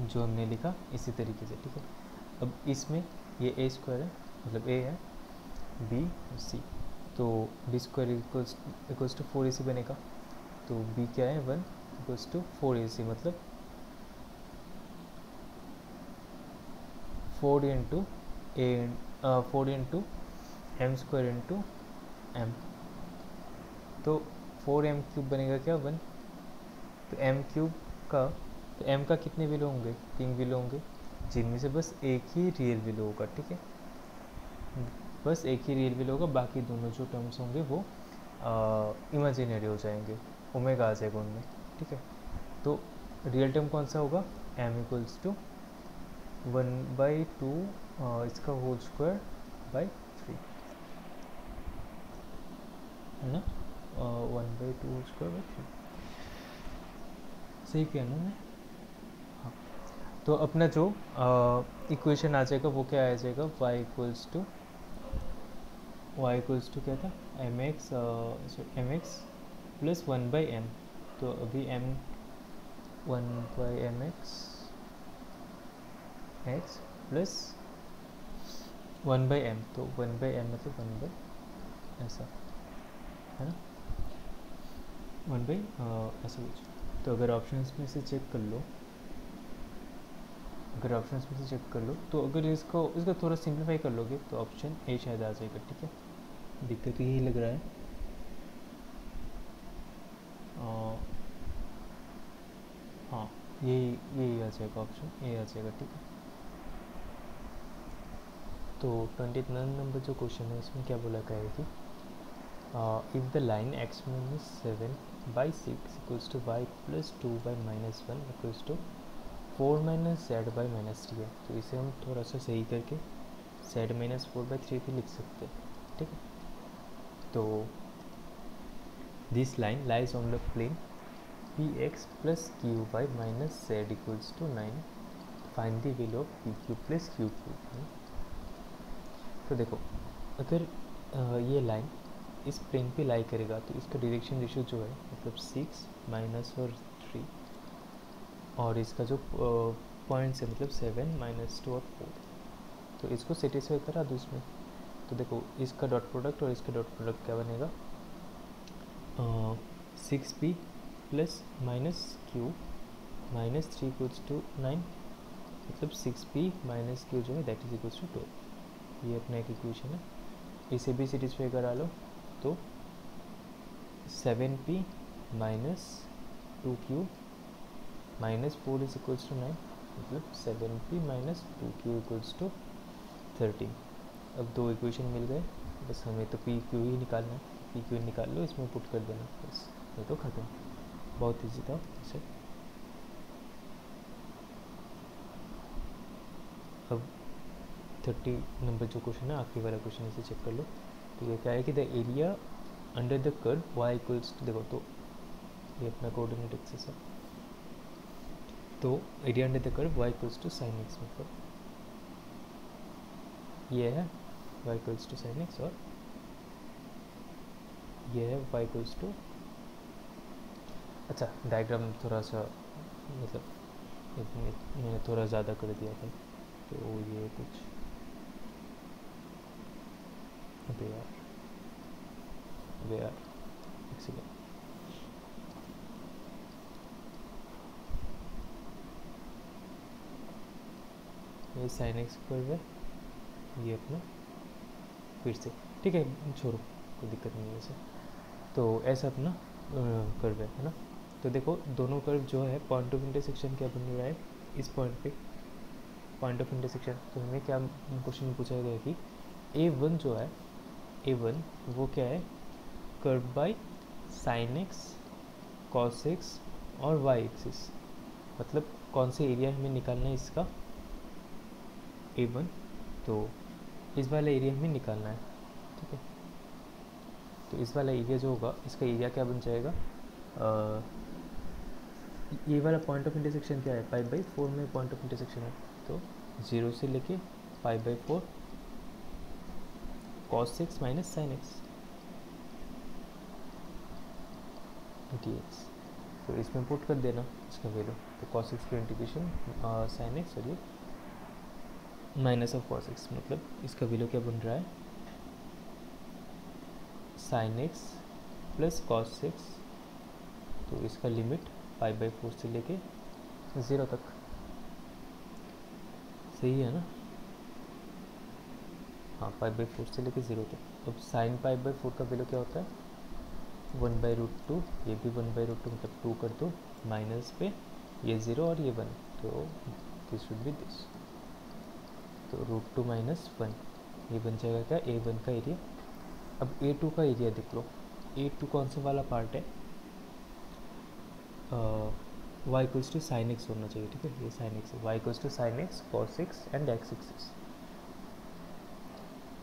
जो हमने लिखा इसी तरीके से। ठीक है, अब इसमें ये ए स्क्वायर है मतलब ए है, बी और सी, तो B square equals to 4ac बनेगा, तो बी क्या है 1 इक्वल्स टू 4ac मतलब 4 into M square into M, तो 4m क्यूब बनेगा क्या 1, तो m क्यूब का, तो m का कितने वैल्यू होंगे 3 वैल्यू होंगे, जिनमें से बस एक ही रियल वैल्यू होगा। ठीक है, बस एक ही रियल वैल्यू होगा, बाकी दोनों जो टर्म्स होंगे वो इमेजिनरी हो जाएंगे, ओमेगा आ जाएगा उनमें। ठीक है, तो रियल टर्म कौन सा होगा m इक्वल्स टू 1/2 इसका होल स्क्वायर बाई 3 है ना, 1/2 होल स्क्वायर बाई 3, सही किया ना मैं। हाँ, तो अपना जो इक्वेशन आ जाएगा वो क्या आ जाएगा y equals to y equals to क्या था एम एक्स प्लस 1/m। तो अभी m 1/mx x plus 1/m, तो 1/m मतलब 1/, ऐसा है ना, 1/, ऐसा कुछ। तो अगर ऑप्शंस में से चेक कर लो, तो अगर इसका थोड़ा सिंप्लीफाई कर लोगे तो ऑप्शन ए शायद आ जाएगा। ठीक है, दिक्कत तो यही लग रहा है। हाँ, यही आ जाएगा, ऑप्शन ए आ जाएगा। ठीक है, तो 29 नंबर जो क्वेश्चन है इसमें क्या बोला गया है कि if the line x minus 7/6 equals to y plus 2/-1 equals to 4 minus z/-3 है, तो इसे हम थोड़ा सा सही करके z-4/3 भी लिख सकते हैं। ठीक है, तो this line lies on the plane px plus qy minus z equals to 9, find the value of pq plus qq। तो देखो, अगर ये लाइन इस प्लेन पे लाई करेगा तो इसका डायरेक्शन रेशियो जो है मतलब 6 माइनस और 3, और इसका जो पॉइंट्स है मतलब 7 माइनस 2 और 4, तो इसको सेटिस्फाई करा दो इसमें। तो देखो, इसका डॉट प्रोडक्ट और इसका डॉट प्रोडक्ट क्या बनेगा, 6p plus minus q minus 3 equals to 9, मतलब 6p माइनस q जो है दैट इज इक्वल्स टू 12। ये अपना एक इक्वेशन है, इसे भी सेटिस्फाई करा लो तो 7p minus 2q minus 4 is equals to 9, मतलब 7p minus 2q equals to 13। अब दो इक्वेशन मिल गए, बस हमें तो पी क्यू ही निकालना है, पी क्यू निकाल लो, इसमें पुट कर देना, बस ये तो खत्म। बहुत ईजी था इसे। अब 30 नंबर जो क्वेश्चन है, आखिरी वाला क्वेश्चन, इसे चेक कर लो। तो ये क्या है कि the area under the curve y equals to, देखो तो ये अपना कोऑर्डिनेट एक्सिस है, तो area under the curve y equals to sine x, मतलब ये है y equals to sine x, और ये है y इक्वल्स टू, अच्छा डायग्राम थोड़ा सा मतलब मैंने थोड़ा ज़्यादा कर दिया था, तो ये कुछ वेयर एक सेकेंड, ये साइन एक्स कर्व है, ये अपना फिर से, ठीक है छोड़ो, कोई दिक्कत नहीं है वैसे। तो ऐसा अपना कर्व है ना। तो देखो, दोनों कर्व जो है पॉइंट ऑफ इंटरसेक्शन क्या बन रहा है इस पॉइंट पे, पॉइंट ऑफ इंटरसेक्शन। तो हमें क्या क्वेश्चन में पूछा गया कि A1 जो है, A1 वो क्या है, curve by sine x, cos x और वाई एक्सिस, मतलब कौन से एरिया हमें निकालना है इसका, A1, तो इस वाला एरिया हमें निकालना है। ठीक है, तो इस वाला एरिया जो होगा, इसका एरिया क्या बन जाएगा, ये वाला पॉइंट ऑफ इंटरसेक्शन क्या है, 5/4 में पॉइंट ऑफ इंटरसेक्शन है, तो 0 से लेके 5/4 cos 6 minus sine x dx, तो इसमें पुट कर देना इसका वैल्यू, तो cos 6 की इंटीग्रेशन साइन एक्स, और ये माइनस ऑफ cos 6, मतलब इसका वैल्यू क्या बन रहा है, साइन एक्स प्लस cos 6, तो इसका लिमिट 5/4 से लेके 0 तक, सही है ना, हाँ 5/4 से लेके 0 तक। अब साइन 5/4 का वैल्यू क्या होता है, 1/√2, ये भी 1/√2, मतलब 2 कर दो, माइनस पे ये 0 और ये 1, तो दिस शुड बी दिस, तो √2 माइनस 1, ये बन जाएगा क्या, A1 का एरिया। अब A2 का एरिया देख लो, A2 कौन सा वाला पार्ट है, y equals to sine x होना चाहिए। ठीक है, ये साइन एक्स है, y equals to sine x cos x and x axis,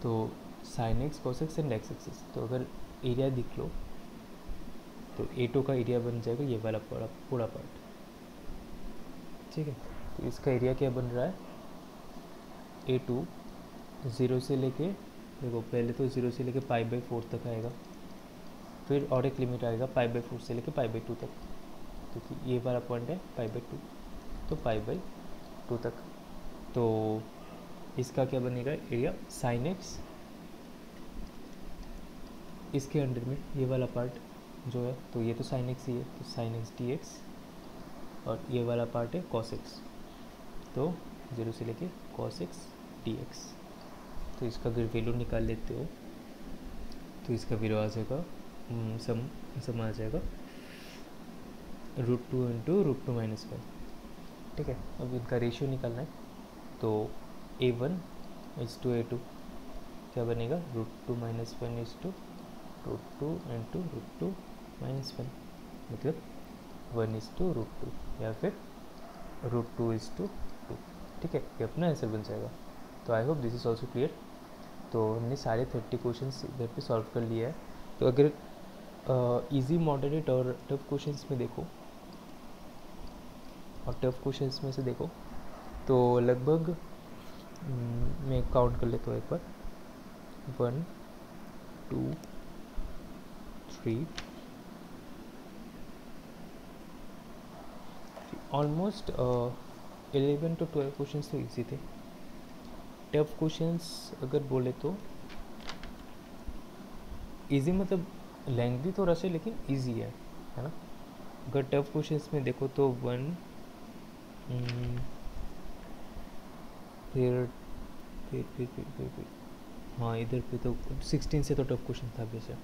तो sine x cos x and x axis, तो अगर एरिया दिख लो तो A2 का एरिया बन जाएगा ये वाला पूरा पार्ट। ठीक है, तो इसका एरिया क्या बन रहा है, A2 0 से लेके देखो पहले तो 0 से लेके π/4 तक आएगा, फिर और एक लिमिट आएगा π/4 से लेके π/2 तक, क्योंकि ये वाला पॉइंट है π/2, तो π/2 तक। तो इसका क्या बनेगा एरिया साइन एक्स, इसके अंडर में ये वाला पार्ट जो है, तो ये तो साइन एक्स ही है, तो साइन एक्स डी एक्स, और ये वाला पार्ट है कॉस एक्स, तो 0 से लेके कॉस एक्स डी एक्स। तो इसका अगर वैल्यू निकाल लेते हो तो इसका वैल्यू आ जाएगा सम आ जाएगा √2 इंटू √2 - 1। ठीक है, अब इनका रेशियो निकालना है, तो a1 = a2 क्या बनेगा √2 - 1 √2 इंटू √2 - 1, मतलब 1:√2 या फिर √2:2। ठीक है, ये अपना आंसर बन जाएगा। तो I hope this is also clear. तो हमने सारे 30 क्वेश्चंस इधर पे सॉल्व कर लिया है। तो अगर इजी, मॉडरेट और टफ क्वेश्चंस में देखो, और टफ क्वेश्चंस में से देखो, तो लगभग मैं काउंट कर लेता हूँ एक बार, 1 2 3 ऑलमोस्ट 11 to 12 क्वेश्चंस तो इजी थे। टफ क्वेश्चंस अगर बोले तो इजी मतलब लेंथी थोड़ा सा, लेकिन इजी है ना। अगर टफ क्वेश्चंस में देखो तो 1 फिर हाँ, इधर पे तो 16 से तो टफ क्वेश्चन था वैसे।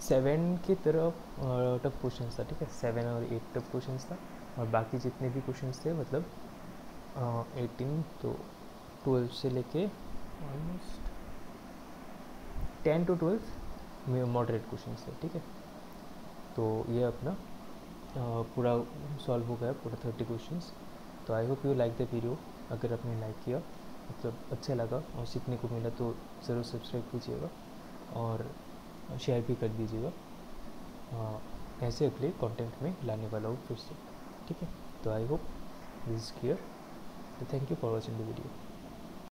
सेवन की तरफ टफ क्वेश्चन था, ठीक है, 7 और 8 टफ क्वेश्चन था, और बाकी जितने भी क्वेश्चन थे मतलब 18 तो 12 से लेके ऑलमोस्ट 10 to 12 में मॉडरेट क्वेश्चन थे। ठीक है, तो ये अपना पूरा सॉल्व हो गया, पूरा 30 क्वेश्चंस। तो I hope you like the video. अगर आपने लाइक किया, मतलब अच्छा लगा और सीखने को मिला, तो ज़रूर सब्सक्राइब कीजिएगा और शेयर भी कर दीजिएगा। ऐसे अगले कंटेंट में लाने वाला हूँ फिर से। ठीक है, तो I hope this is clear. Thank you for watching the video.